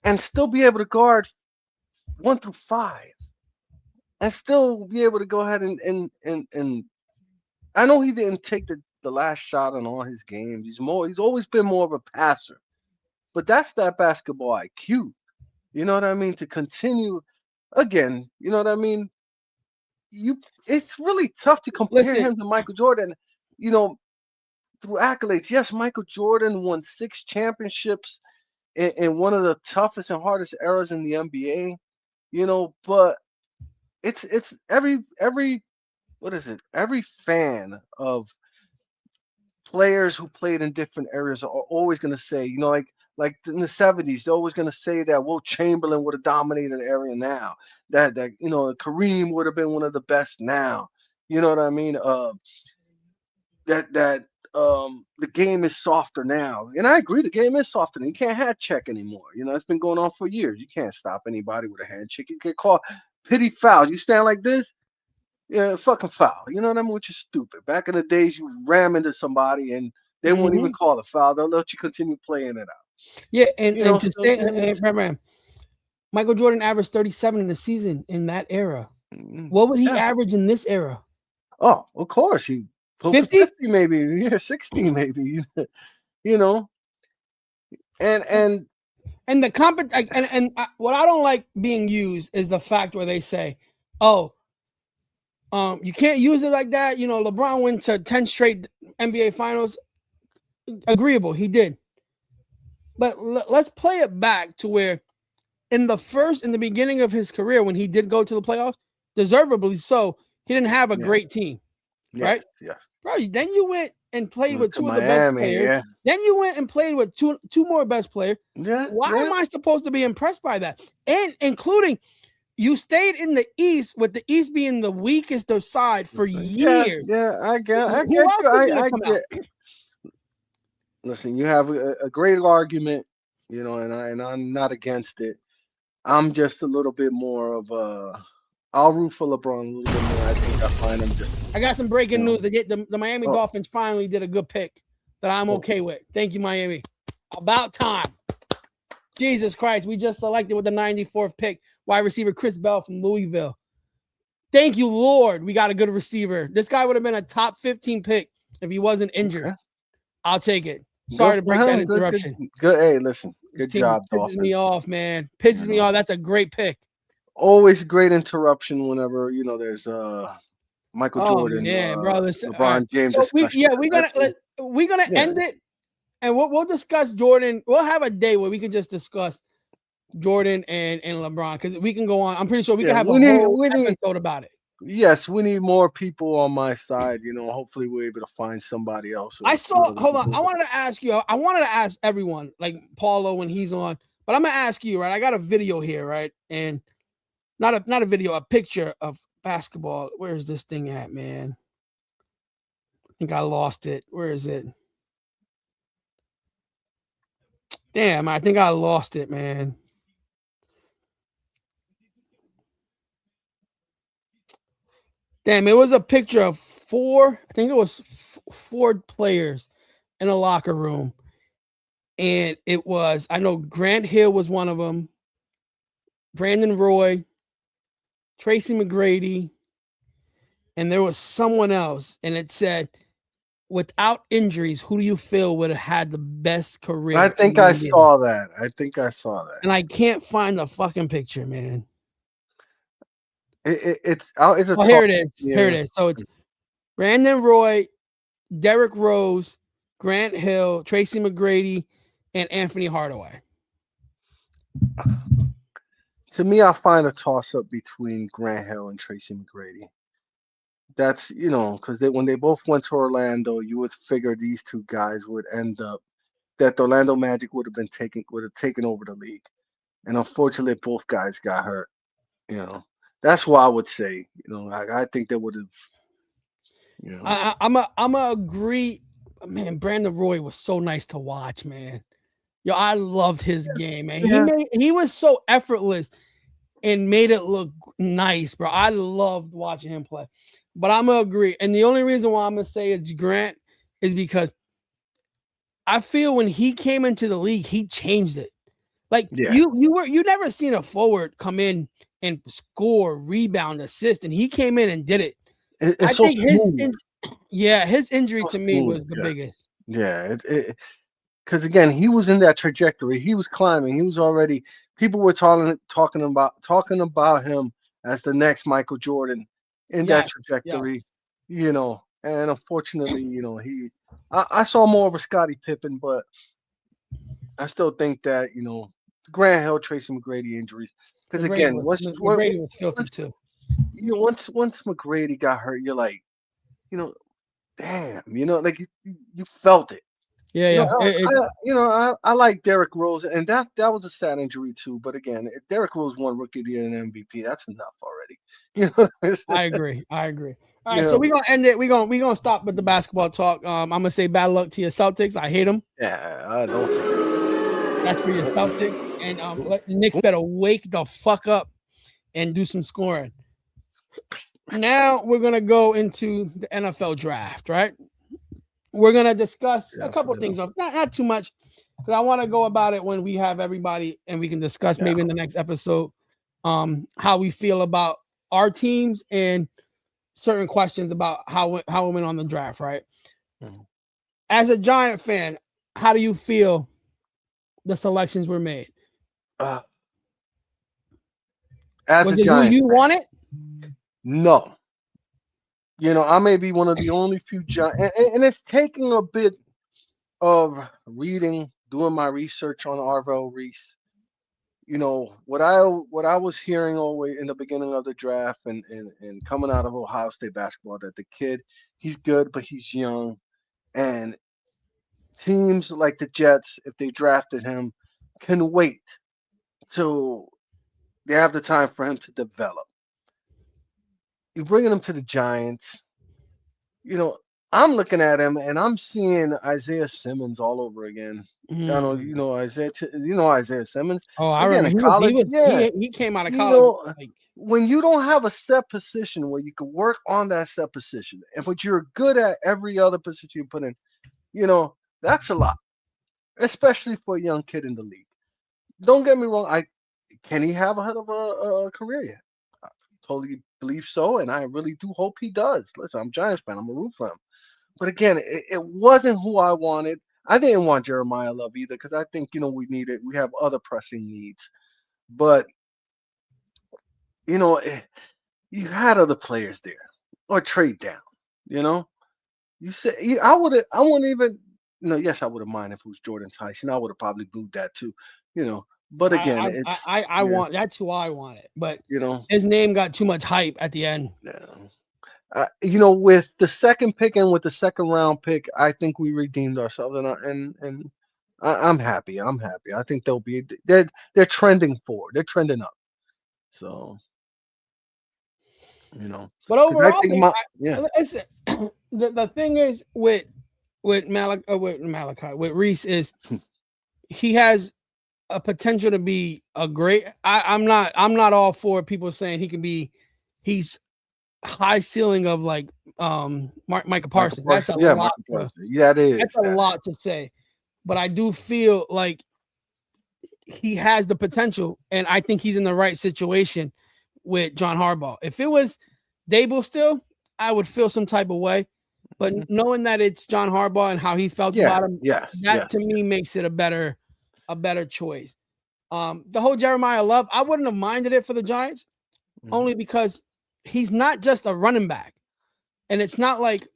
B: and still be able to guard 1 through 5, and still be able to go ahead and I know he didn't take the last shot on all his games. He's always been more of a passer. But that's that basketball IQ. You know what I mean? To continue again, you know what I mean? It's really tough to compare
A: Listen,
B: him to Michael Jordan, you know, through accolades. Yes, Michael Jordan won 6 championships in one of the toughest and hardest eras in the NBA, but it's every what is it? Every fan of players who played in different areas are always going to say, like in the 70s, they're always going to say that Will Chamberlain would have dominated the area now. That Kareem would have been one of the best now. You know what I mean? That the game is softer now. And I agree, the game is softer. You can't hand check anymore. It's been going on for years. You can't stop anybody with a hand check. You get called pity foul. You stand like this, yeah, fucking foul. You know what I mean? Which is stupid. Back in the days, you ram into somebody and they won't even call a foul. They'll let you continue playing it out.
A: Yeah, and to
B: So
A: say, Michael Jordan averaged 37 in the season in that era. What would he
B: yeah.
A: average in this era?
B: Oh, of course. He
A: 50
B: maybe. Yeah, 60 maybe. And
A: the what I don't like being used is the fact where they say, "Oh, you can't use it like that." LeBron went to 10 straight NBA Finals. Agreeable, he did. But let's play it back to where in the beginning of his career, when he did go to the playoffs, deservedly so, he didn't have a great team, right?
B: Yes.
A: Bro, then you went and played with two of the
B: Miami,
A: best players.
B: yeah.
A: Then you went and played with two more best players.
B: Yeah.
A: Why am I supposed to be impressed by that? And including you stayed in the East with the East being the weakest side for years.
B: Yeah, I get
A: Who
B: you.
A: else is going to come out?
B: Listen, you have a great argument, and I'm not against it. I'm just a little bit more of I'll root for LeBron a little bit more. I think I find him just.
A: I got some breaking news. The Miami Dolphins finally did a good pick that I'm okay with. Thank you, Miami. About time. Jesus Christ, we just selected with the 94th pick wide receiver Chris Bell from Louisville. Thank you, Lord. We got a good receiver. This guy would have been a top 15 pick if he wasn't injured. Okay. I'll take it. Sorry to break that interruption.
B: Good. Hey, listen. Good job,
A: Dolphins. Pisses me off, man. Pisses me off. That's a great pick.
B: Always great interruption whenever there's Michael Jordan,
A: bro,
B: LeBron James.
A: So we're gonna end it, and we'll discuss Jordan. We'll have a day where we can just discuss Jordan and LeBron because we can go on. I'm pretty sure we can have a whole episode about it.
B: Yes, we need more people on my side. Hopefully we're able to find somebody else.
A: Hold on. I wanted to ask you. I wanted to ask everyone, like Paulo when he's on, but I'm gonna ask you, right? I got a video here, right? And not a video, a picture of basketball. Where's this thing at, man? I think I lost it. Where is it? Damn, I think I lost it, man. Damn, it was a picture of four players in a locker room. And it was, I know Grant Hill was one of them, Brandon Roy, Tracy McGrady, and there was someone else. And it said, without injuries, who do you feel would have had the best career?
B: I think I saw that.
A: And I can't find the fucking picture, man.
B: It's
A: here it is. Yeah. Here it is. So it's Brandon Roy, Derrick Rose, Grant Hill, Tracy McGrady, and Anthony Hardaway.
B: To me, I find a toss-up between Grant Hill and Tracy McGrady. That's because when they both went to Orlando, you would figure these two guys would end up that the Orlando Magic would have taken over the league, and unfortunately, both guys got hurt. That's why I would say, I think they would have.
A: I'm a agree, man. Brandon Roy was so nice to watch, man. Yo, I loved his game, man. Yeah. He was so effortless and made it look nice, bro. I loved watching him play. But I'm gonna agree, and the only reason why I'm gonna say it's Grant is because I feel when he came into the league, he changed it. Like you never seen a forward come in and score, rebound, assist, and he came in and did it.
B: I think
A: his injury to me was the biggest.
B: Yeah, because again, he was in that trajectory. He was climbing. He was already. People were talking about him as the next Michael Jordan in that trajectory. And unfortunately, I saw more of a Scottie Pippen, but I still think that Grant Hill, Tracy McGrady injuries. Because again,
A: McGrady was filthy too.
B: Once McGrady got hurt, you're like, damn, like you felt it.
A: Yeah,
B: I like Derrick Rose, and that was a sad injury too. But again, if Derrick Rose won Rookie of the Year and MVP, that's enough already.
A: I agree. I agree. All right,
B: you
A: so
B: know,
A: we're gonna end it. We're gonna stop with the basketball talk. I'm gonna say bad luck to your Celtics. I hate them.
B: yeah, don't say that.
A: That's for your
B: Don't,
A: Celtics, and
B: don't,
A: let the Knicks
B: don't.
A: better wake the fuck up and do some scoring. Now we're gonna go into the NFL draft, right? We're gonna discuss a
B: Yeah, for
A: couple
B: real.
A: things of not too much, because I want to go about it when we have everybody and we can discuss
B: Yeah.
A: maybe in the next episode how we feel about our teams and certain questions about how it went on the draft, right?
B: Mhm.
A: As a Giant fan, how do you feel the selections were made?
B: Uh, as a
A: Was it who
B: Giants
A: you
B: fan,
A: wanted?
B: no. I may be one of the only few Giants, and it's taking a bit of reading, doing my research on Arvell Reese. What I was hearing all the way in the beginning of the draft and coming out of Ohio State basketball, that the kid, he's good, but he's young, and teams like the Jets, if they drafted him, can wait till they have the time for him to develop. You're bringing him to the Giants. You know, I'm looking at him and I'm seeing Isaiah Simmons all over again.
A: Mm.
B: Isaiah Simmons.
A: Oh, I
B: Again,
A: remember
B: in
A: he
B: college,
A: was
B: yeah.
A: he came out of
B: You
A: college
B: know,
A: like
B: when you don't have a set position where you can work on that set position, and but you're good at every other position you put in, you know, that's a lot, especially for a young kid in the league. Don't get me wrong. Can he have a hell of a career yet? I totally believe so, and I really do hope he does. Listen, I'm a Giants fan. I'm a root for him. But again, it wasn't who I wanted. I didn't want Jeremiah Love either because I think we have other pressing needs. But you know, you had other players there or trade down. You know, I wouldn't even. Yes, I would have minded if it was Jordan Tyson. I would have probably booed that too. But again, it's
A: I
B: yeah,
A: want that's who I wanted, but
B: you know,
A: his name got too much hype at the end.
B: yeah. With the second pick and with the second round pick, I think we redeemed ourselves, I'm happy. I'm happy. I think they're trending forward. They're trending up. So
A: But
B: because I
A: overall,
B: think
A: man,
B: my yeah.
A: listen, the thing is with Malachi with Reese is he has a potential to be a great. I'm not all for people saying he's high ceiling of like Micah
B: Michael
A: Parsons. That's a
B: Parsons. Yeah,
A: lot.
B: Michael Parsons. Yeah, it
A: That's
B: is.
A: a
B: That is.
A: lot to say, but I do feel like he has the potential, and I think he's in the right situation with John Harbaugh. If it was Dable still, I would feel some type of way. But
B: Mhm.
A: knowing that it's John Harbaugh and how he felt
B: Yeah.
A: about him,
B: Yes.
A: that
B: Yes.
A: to me makes it a better choice. The whole Jeremiah Love, I wouldn't have minded it for the Giants,
B: Mhm.
A: only because he's not just a running back, and it's not like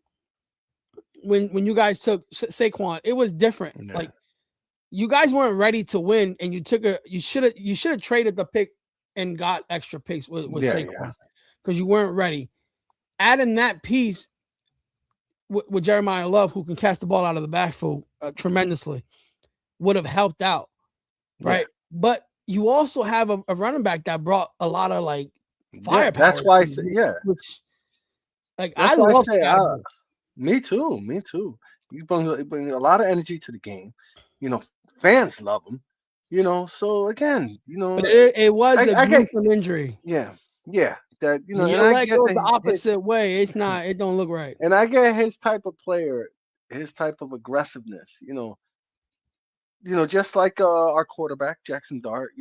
A: when you guys took Saquon, it was different.
B: Yeah.
A: Like you guys weren't ready to win, and you should have traded the pick and got extra picks with
B: Yeah. Yeah.
A: Saquon because you weren't ready. Adding that piece with Jeremiah Love, who can catch the ball out of the backfield tremendously, would have helped out,
B: Yeah.
A: right? But you also have a running back that brought a lot of like
B: Yeah.
A: firepower
B: That's why I
A: to
B: say.
A: you,
B: Yeah.
A: which like I
B: That's why I
A: love
B: say.
A: Scatterbo.
B: Me too. Me too. You bring a lot of energy to the game. You know, fans love him. So again,
A: But it was
B: I,
A: a
B: I get,
A: gruesome injury.
B: yeah, yeah, that
A: When
B: and
A: your
B: I
A: leg
B: get
A: goes the
B: that his,
A: opposite way, it don't look right.
B: and I get his type of player, his type of aggressiveness. Just like our quarterback Jackson Dart.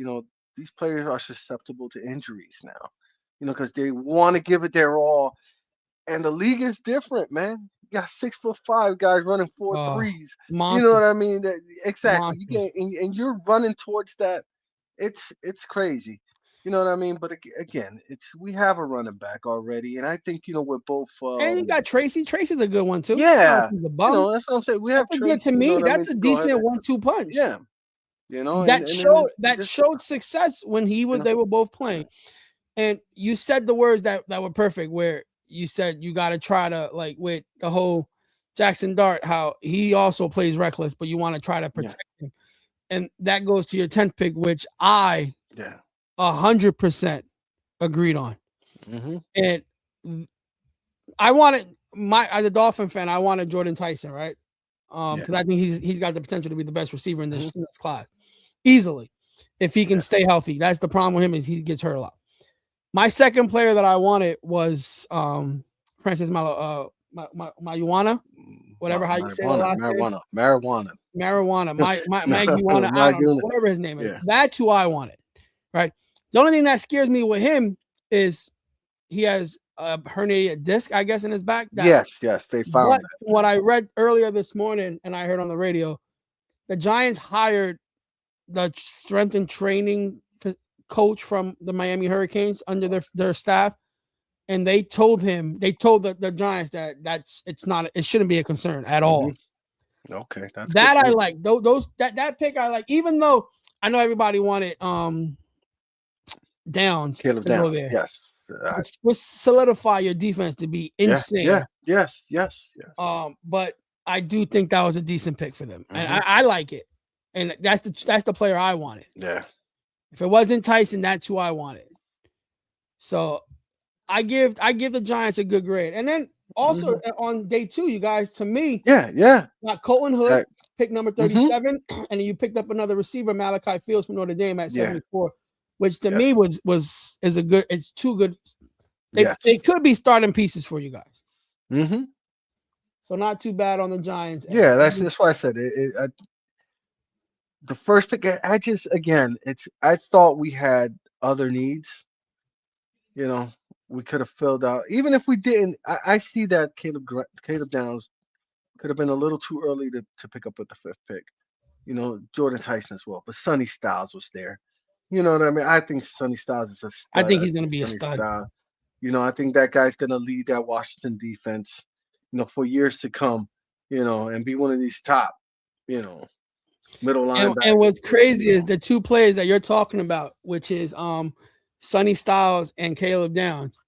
B: These players are susceptible to injuries now. Because they want to give it their all, and the league is different, man. You got 6'5" guys running four
A: Oh,
B: threes. You know
A: monster,
B: what I mean? Exactly. You
A: monsters.
B: get and you're running towards that. It's crazy. You know what I mean? But again, we have a running back already, and I think we're both.
A: And you got Tracy. Tracy's a good one too. It's not like
B: Yeah,
A: he's a bum.
B: that's what I'm saying. We have
A: That's a good to
B: Tracy. You know
A: me.
B: what I mean?
A: That's a
B: To go ahead.
A: decent 1-2 punch.
B: Yeah,
A: That
B: and then
A: showed that
B: just
A: showed success when
B: you know.
A: they were both
B: Yeah.
A: playing. And you said the words that were perfect, where you said you got to try to like with the whole Jackson Dart, how he also plays reckless, but you want to try to protect him. And that goes to your 10th pick, which I 100% agreed on. And I wanted as a Dolphin fan, I wanted Jordan Tyson, right? Because I think he's got the potential to be the best receiver in this class. Easily. If he can stay healthy. That's the problem with him, is he gets hurt a lot. My second player that I wanted was Francis Marijuana, whatever how you say the last name. Marijuana. Maguana, I don't know, whatever his name is. That's who I wanted, right? The only thing that scares me with him is he has a herniated disc, I guess, in his back.
B: Yes, they found that.
A: What I read earlier this morning, and I heard on the radio, the Giants hired the strength and training coach from the Miami Hurricanes under their staff, and they told the Giants that it shouldn't be a concern at all.
B: Okay,
A: that I like. That pick I like, even though I know everybody wanted Downs
B: Caleb
A: to
B: Downs.
A: Go there.
B: Yes,
A: let's solidify your defense to be insane.
B: Yes.
A: But I do think that was a decent pick for them, and I like it. And that's the player I wanted.
B: Yeah.
A: If it wasn't Tyson, that's who I wanted. So I give the Giants a good grade. And then also on day 2, you guys, to me, got Colton Hood, pick number 37, and then you picked up another receiver, Malachi Fields from Notre Dame at 74, which to me is a good. It's too good. They could be starting pieces for you guys. So not too bad on the Giants.
B: Yeah, that's why I said it. The first pick, I thought we had other needs. We could have filled out. Even if we didn't, I see that Caleb Downs could have been a little too early to pick up with the 5th pick. Jordan Tyson as well. But Sonny Styles was there. You know what I mean? I think Sonny Styles is a stud.
A: I think he's going to be a stud.
B: I think that guy's going to lead that Washington defense, for years to come, and be one of these top, middle linebackers.
A: And what's crazy is the 2 players that you're talking about, which is Sonny Styles and Caleb Downs.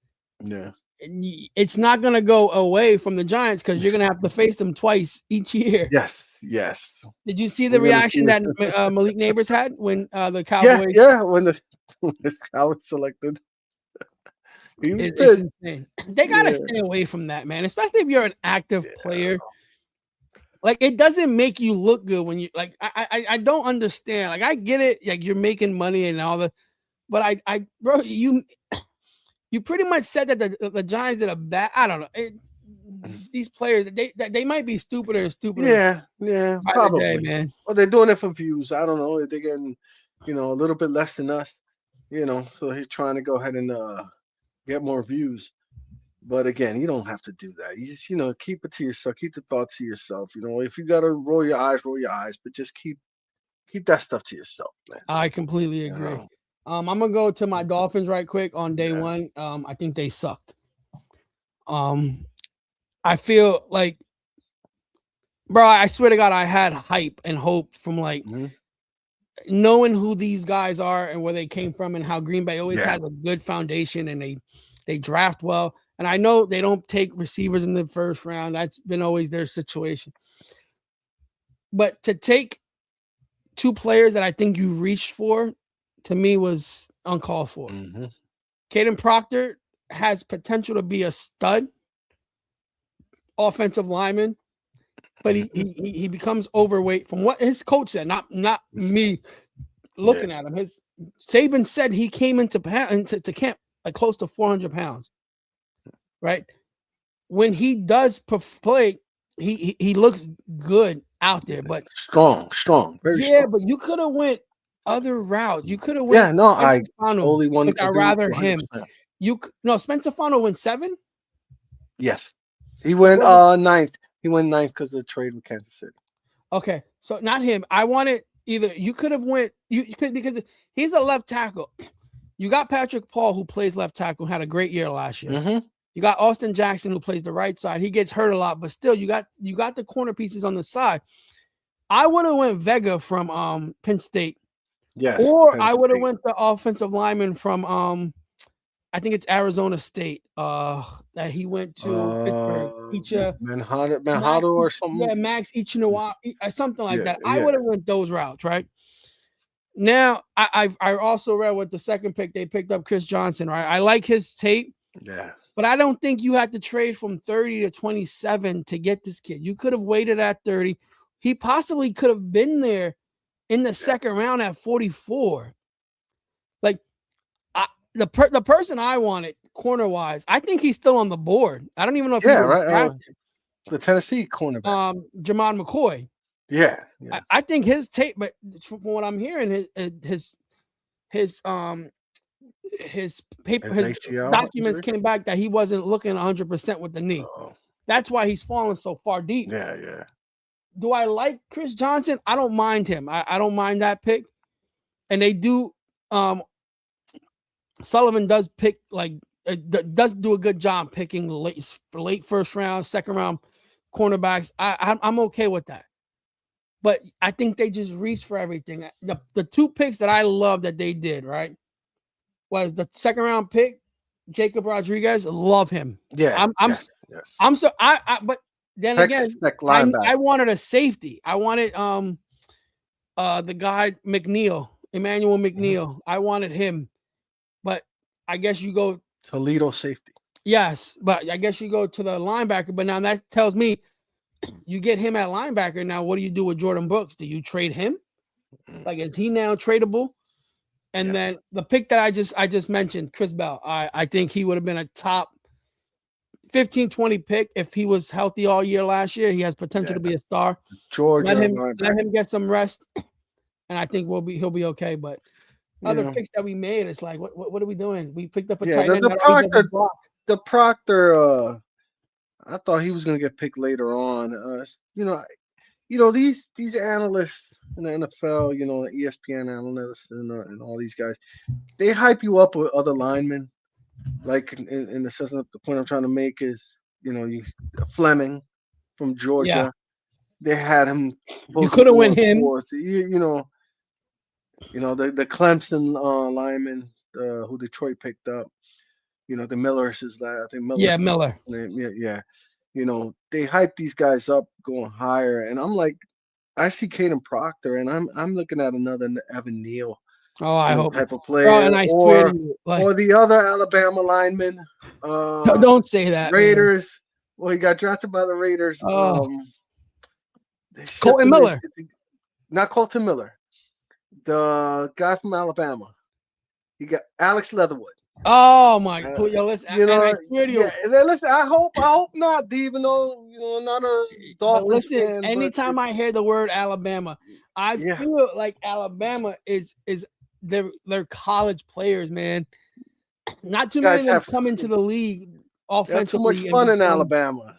B: Yeah.
A: It's not going to go away from the Giants because you're going to have to face them twice each year.
B: Yes.
A: Did you see the reaction that Malik Neighbors had when the Cowboys?
B: Yeah, when the Cowboys selected.
A: It's insane. They got to stay away from that, man, especially if you're an active player. Like, it doesn't make you look good when you I don't understand. Like, I get it. Like, you're making money and all the, but bro, you pretty much said that the Giants did a bad. I don't know. These players, they might be stupider and stupider.
B: Yeah, probably,
A: day, man.
B: Well, they're doing it for views. I don't know. They're getting, a little bit less than us, So he's trying to go ahead and get more views. But again, you don't have to do that. You just, keep it to yourself. Keep the thoughts to yourself. If you gotta roll your eyes, but just keep that stuff to yourself, man.
A: I completely agree. I'm gonna go to my Dolphins right quick on day 1. I think they sucked. I feel like, bro, I swear to God, I had hype and hope from knowing who these guys are and where they came from and how Green Bay always has a good foundation and they draft well. And I know they don't take receivers in the first round. That's been always their situation. But to take 2 players that I think you reached for, to me, was uncalled for. Caden Proctor has potential to be a stud offensive lineman, but he becomes overweight from what his coach said, not me looking at him. Saban said he came into camp like close to 400 pounds. Right? When he does play, he looks good out there, but
B: strong, very strong.
A: But you could have went other routes. You could have went.
B: I only one.
A: I'd rather him. Spencer Fano went 7.
B: Yes, he went 9th. He went 9th because of the trade with Kansas City.
A: Okay, so not him. I wanted either. You could have went. Because he's a left tackle. You got Patrick Paul, who plays left tackle, had a great year last year. You got Austin Jackson, who plays the right side. He gets hurt a lot, but still, you got the corner pieces on the side. I would have went Vega from Penn State.
B: Yes.
A: Or I would have went the offensive lineman from I think it's Arizona State. That he went to Pittsburgh.
B: Manhattan or something.
A: Max Ichinawala, something like that. I
B: Yeah.
A: would have went those routes, right? Now, I also read with the second pick they picked up Chris Johnson, right? I like his tape.
B: Yeah.
A: But I don't think you had to trade from 30 to 27 to get this kid. You could have waited at 30. He possibly could have been there in the second round at 44. Like the person I wanted corner wise, I think he's still on the board. I don't even know if he was drafted.
B: The Tennessee cornerback,
A: Jamon McCoy.
B: Yeah.
A: I think his tape, but from what I'm hearing, his paper, his documents came back that he wasn't looking 100% with the knee. That's why he's falling so far deep.
B: Yeah.
A: Do I like Chris Johnson? I don't mind him. I don't mind that pick. And they do. Sullivan does pick does do a good job picking late first round, second round cornerbacks. I'm okay with that. But I think they just reached for everything. The two picks that I love that they did, right, was the second round pick, Jacob Rodriguez. Love him.
B: Yeah.
A: But then Texas again, I wanted a safety. I wanted the guy Emmanuel McNeil. I wanted him. But I guess you go
B: Toledo safety.
A: Yes, but I guess you go to the linebacker. But now that tells me you get him at linebacker. Now, what do you do with Jordan Brooks? Do you trade him? Like, is he now tradable? And then the pick that I just mentioned, Chris Bell, I think he would have been a top 15-20 pick if he was healthy all year last year. He has potential to be a star.
B: Georgia,
A: let him get some rest, and I think he'll be okay. But other picks that we made, it's like, what are we doing? We picked up a tight end.
B: The Proctor, I thought he was going to get picked later on. These analysts in the NFL, ESPN analysts and all these guys, they hype you up with other linemen. Like in the sense of the point I'm trying to make is, Fleming from Georgia, they had him.
A: You could have went him.
B: The Clemson lineman who Detroit picked up. The Millers is that. I think Miller.
A: Yeah, Miller.
B: Yeah. They hype these guys up going higher, and I'm like, I see Caden Proctor, and I'm looking at another Evan Neal.
A: Oh, I hope
B: type of player,
A: and I swear to you,
B: or the other Alabama lineman.
A: Don't say that.
B: Raiders.
A: Man.
B: Well, he got drafted by the Raiders.
A: Colton Miller.
B: Not Colton Miller. The guy from Alabama. He got Alex Leatherwood.
A: Oh my! Listen, I swear to you.
B: Listen, I hope not, even though not a Dolphins
A: listen,
B: fan.
A: Anytime I hear the word Alabama, I feel like Alabama is they're college players, man. Not too many of them come into the league offensively.
B: They have too much fun in Alabama.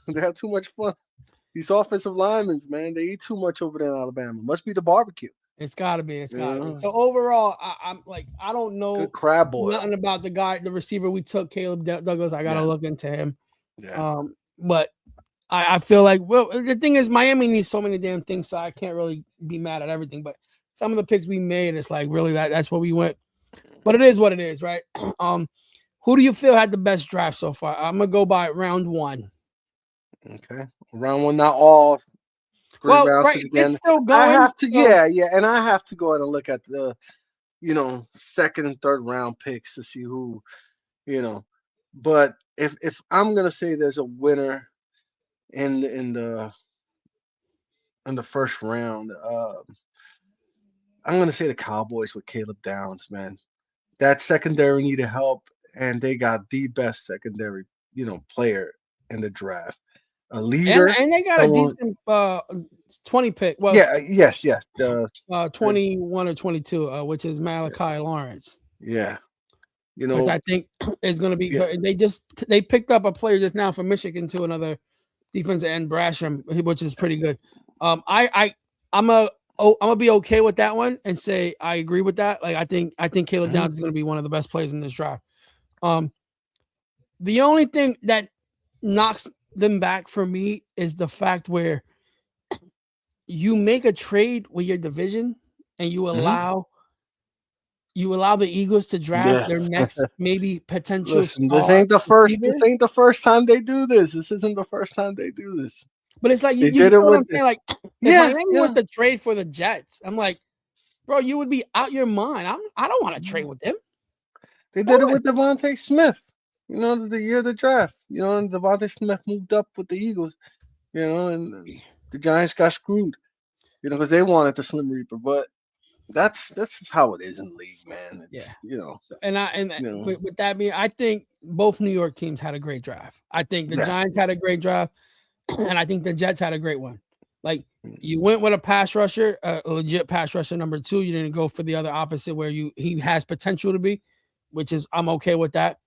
B: They have too much fun. These offensive linemen, man, they eat too much over there in Alabama. Must be the barbecue.
A: It's gotta be. So overall, I'm like, I don't know
B: good crab boil.
A: Nothing about the receiver we took, Caleb Douglas. I gotta look into him.
B: Yeah.
A: But I feel like, well, the thing is, Miami needs so many damn things, so I can't really be mad at everything. But some of the picks we made, it's like really that's what we went. But it is what it is, right? Who do you feel had the best draft so far? I'm gonna go by round 1.
B: Okay, round 1, not all.
A: It's still going.
B: I have to, and I have to go ahead and look at the, second and third round picks to see who, But if I'm gonna say there's a winner in the first round, I'm gonna say the Cowboys with Caleb Downs, man. That secondary needed help, and they got the best secondary, player in the draft. A leader,
A: and they got a decent 20 pick. Well,
B: yes.
A: 21 or 22, which is Malachi Lawrence.
B: Yeah,
A: which I think is going to be good. They picked up a player just now from Michigan to another defensive end, Brasham, which is pretty good. I'm gonna be okay with that one and say I agree with that. Like I think Caleb Downs is going to be one of the best players in this draft. The only thing that knocks them back for me is the fact where you make a trade with your division and you allow you allow the Eagles to draft their next maybe potential
B: Listen, this
A: star
B: ain't the first.
A: receiver.
B: This ain't the first time they do this. This isn't the first time they do this.
A: But it's like
B: They
A: you
B: did it
A: know what I'm
B: with
A: saying? Like if
B: yeah,
A: Miami
B: yeah.
A: was to trade for the Jets, I'm like, bro, you would be out your mind. I don't want to trade with them.
B: They did it with Devontae Smith. You know, the year of the draft. You know, and Devontae Smith moved up with the Eagles. You know, and the Giants got screwed. You know, because they wanted the Slim Reaper. But that's just how it is in the league, man. It's
A: So, and
B: you know,
A: with that being, I think both New York teams had a great draft. I think the Giants had a great draft, and I think the Jets had a great one. Like you went with a pass rusher, a legit pass rusher number 2. You didn't go for the other opposite where he has potential to be, which is I'm okay with that.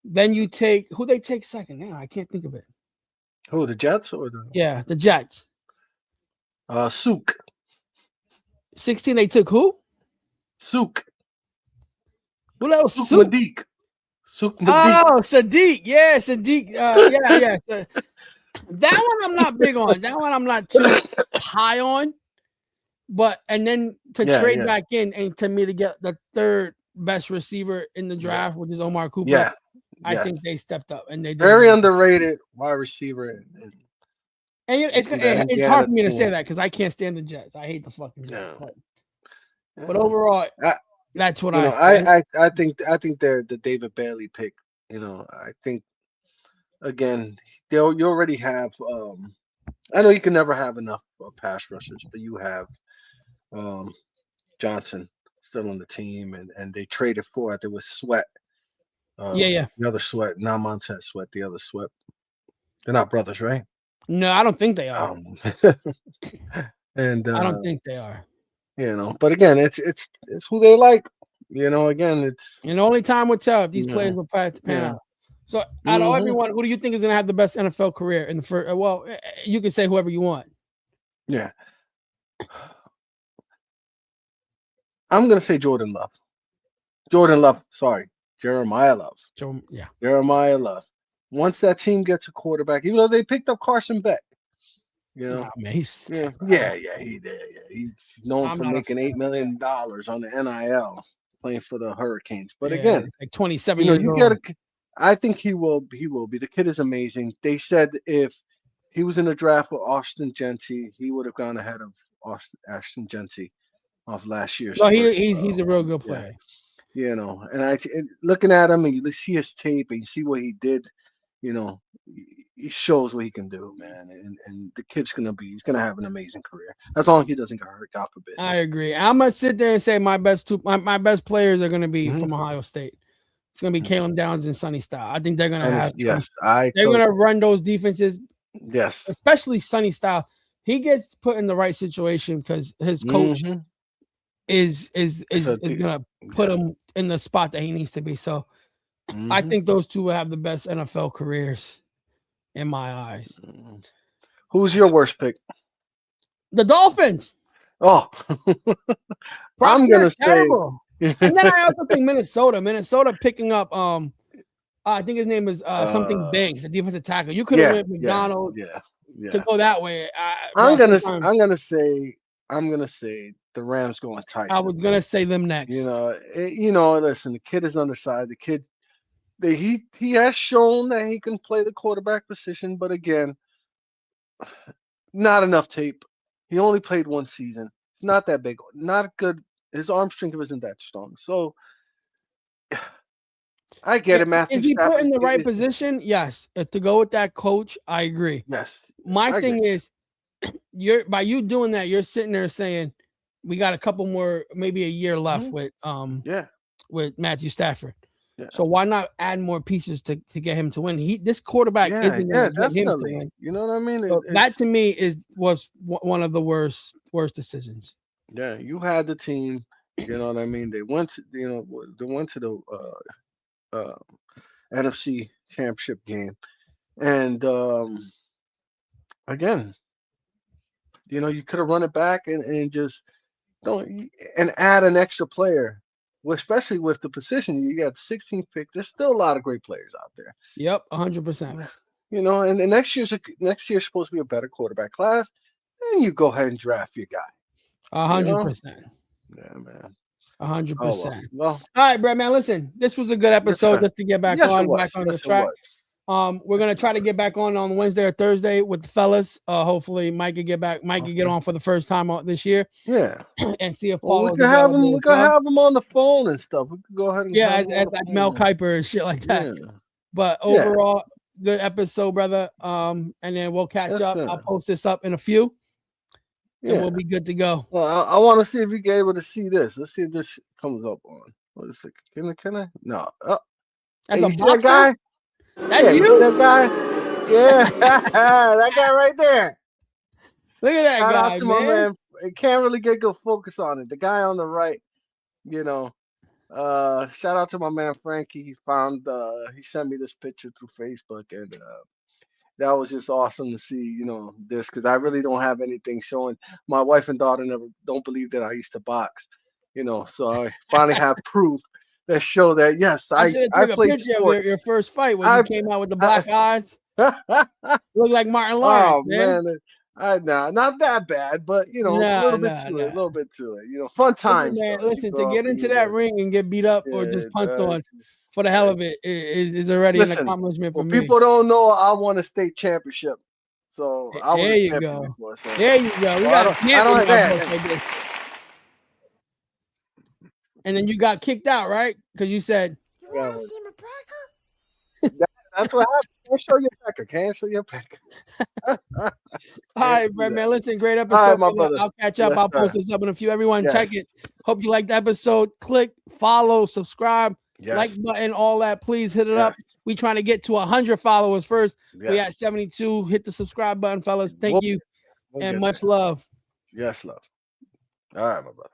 A: Then you take who they take second. Now I can't think of it.
B: Who, the Jets or
A: the Jets?
B: Sook.
A: 16. They took who?
B: Sook.
A: Who else?
B: Sook Madik. Sook Madik.
A: Oh, Sadiq. Yeah, Sadiq. Yeah. So, that one I'm not big on. That one I'm not too high on. But and then to trade back in and to me to get the third best receiver in the draft, which is Omar Cooper.
B: Yeah.
A: I think they stepped up and they did
B: very underrated wide receiver.
A: And it's hard for me to say that because I can't stand the Jets. I hate the fucking Jets. But overall, that's what
B: I think they're the David Bailey pick. You know, I think again you already have. I know you can never have enough pass rushers, but you have Johnson still on the team, and they traded for it. There was Sweat. The other Sweat, not Montez Sweat. The other Sweat. They're not brothers, right?
A: No, I don't think they are.
B: And
A: I don't think they are.
B: You know, but again, it's who they like. You know, again, it's
A: and only time will tell if these players will pan out. So, out of everyone, who do you think is going to have the best NFL career in the first? Well, you can say whoever you want.
B: Yeah, I'm going to say Jordan Love. Sorry, Jeremiah Love. Jeremiah Love. Once that team gets a quarterback, even though they picked up Carson Beck, you know,
A: man, he's
B: he did. Yeah, he's known for making $8 million on the NIL playing for the Hurricanes. But again,
A: like 27 years old.
B: I think he will be. The kid is amazing. They said if he was in the draft with Austin Genty, he would have gone ahead of Ashton Genty off last year's.
A: No, he's a real good player.
B: Yeah. You know, and looking at him and you see his tape and you see what he did, you know, he shows what he can do, man. And the kid's he's gonna have an amazing career as long as he doesn't get hurt. God forbid.
A: I agree. I'm gonna sit there and say my best players are gonna be from Ohio State. It's gonna be Kalen Downs and Sonny Style. I think they're gonna have. They're gonna run those defenses.
B: Yes,
A: especially Sonny Style. He gets put in the right situation because his coach is gonna put him in the spot that he needs to be. So I think those two will have the best NFL careers in my eyes.
B: Who's your worst pick?
A: The Dolphins.
B: Oh, I'm gonna say.
A: Terrible. And then I also think Minnesota. Minnesota picking up. I think his name is something Banks, the defensive tackle. You could have went McDonald. To go that way.
B: I'm gonna say the Rams going Tyson.
A: I was gonna say them next.
B: You know. Listen, the kid is on the side. The kid, he has shown that he can play the quarterback position, but again, not enough tape. He only played one season. It's not that big. Not good. His arm strength isn't that strong. So I get it, Matthew.
A: Is he put in the right position? Yes. To go with that coach, I agree.
B: Yes.
A: My thing is, by you doing that, you're sitting there saying, we got a couple more, maybe a year left with Matthew Stafford. Yeah. So why not add more pieces to get him to win? This quarterback isn't going to get him to win.
B: You know what I mean?
A: So that to me was one of the worst decisions.
B: Yeah, you had the team. You know what I mean? They went to the NFC Championship game, and again, you could have run it back and just add an extra player. Especially with the position, you got 16th pick. There's still a lot of great players out there.
A: Yep, 100%.
B: And the next year's supposed to be a better quarterback class. Then you go ahead and draft your guy.
A: 100%.
B: Yeah, man.
A: 100%.
B: Well.
A: All right, Brett, man. Listen, this was a good episode just to get back on the track. We're gonna try to get back on Wednesday or Thursday with the fellas. Hopefully, Mike could get back. Mike could get on for the first time this year.
B: Yeah,
A: and see if
B: we
A: Paulo's
B: can have him.
A: available
B: We
A: as
B: can
A: well.
B: have him on the phone and stuff. We could go ahead and
A: as like Mel Kiper and shit like that.
B: Yeah.
A: But overall, good episode, brother. And then we'll catch up. I'll post this up in a few. And we'll be good to go.
B: Well, I want to see if you get able to see this. Let's see if this comes up on. What is it? Can I? No.
A: That's
B: a
A: boxer?
B: That guy?
A: That's you?
B: See that guy? Yeah, that guy right there.
A: Look at that guy,
B: Shout out to my man. It can't really get good focus on it. The guy on the right, shout out to my man Frankie. He sent me this picture through Facebook, and that was just awesome to see, this, because I really don't have anything showing. My wife and daughter don't believe that I used to box, so I finally have proof that show that, yes, I played sports.
A: Of your first fight when you came out with the black eyes. Look like Martin Lawrence, man.
B: Not that bad, but a little bit to it. Fun times.
A: Listen, to get into that ring and get beat up or just punched on for the hell of it is already an accomplishment for me.
B: People don't know I won a state championship, so I was a champion before. So.
A: There you go. We got a champion. And then you got kicked out, right? Because you said, "You want to see my pecker?"
B: That's what happened. Can't show your pecker.
A: All right, Brett, man. Listen, great episode.
B: My brother.
A: I'll catch up. I'll post this up in a few. Everyone, check it. Hope you liked the episode. Click, follow, subscribe, like button, all that. Please hit it up. We trying to get to 100 followers first. We at 72. Hit the subscribe button, fellas. Thank you, and much love.
B: Yes, love. All right, my brother.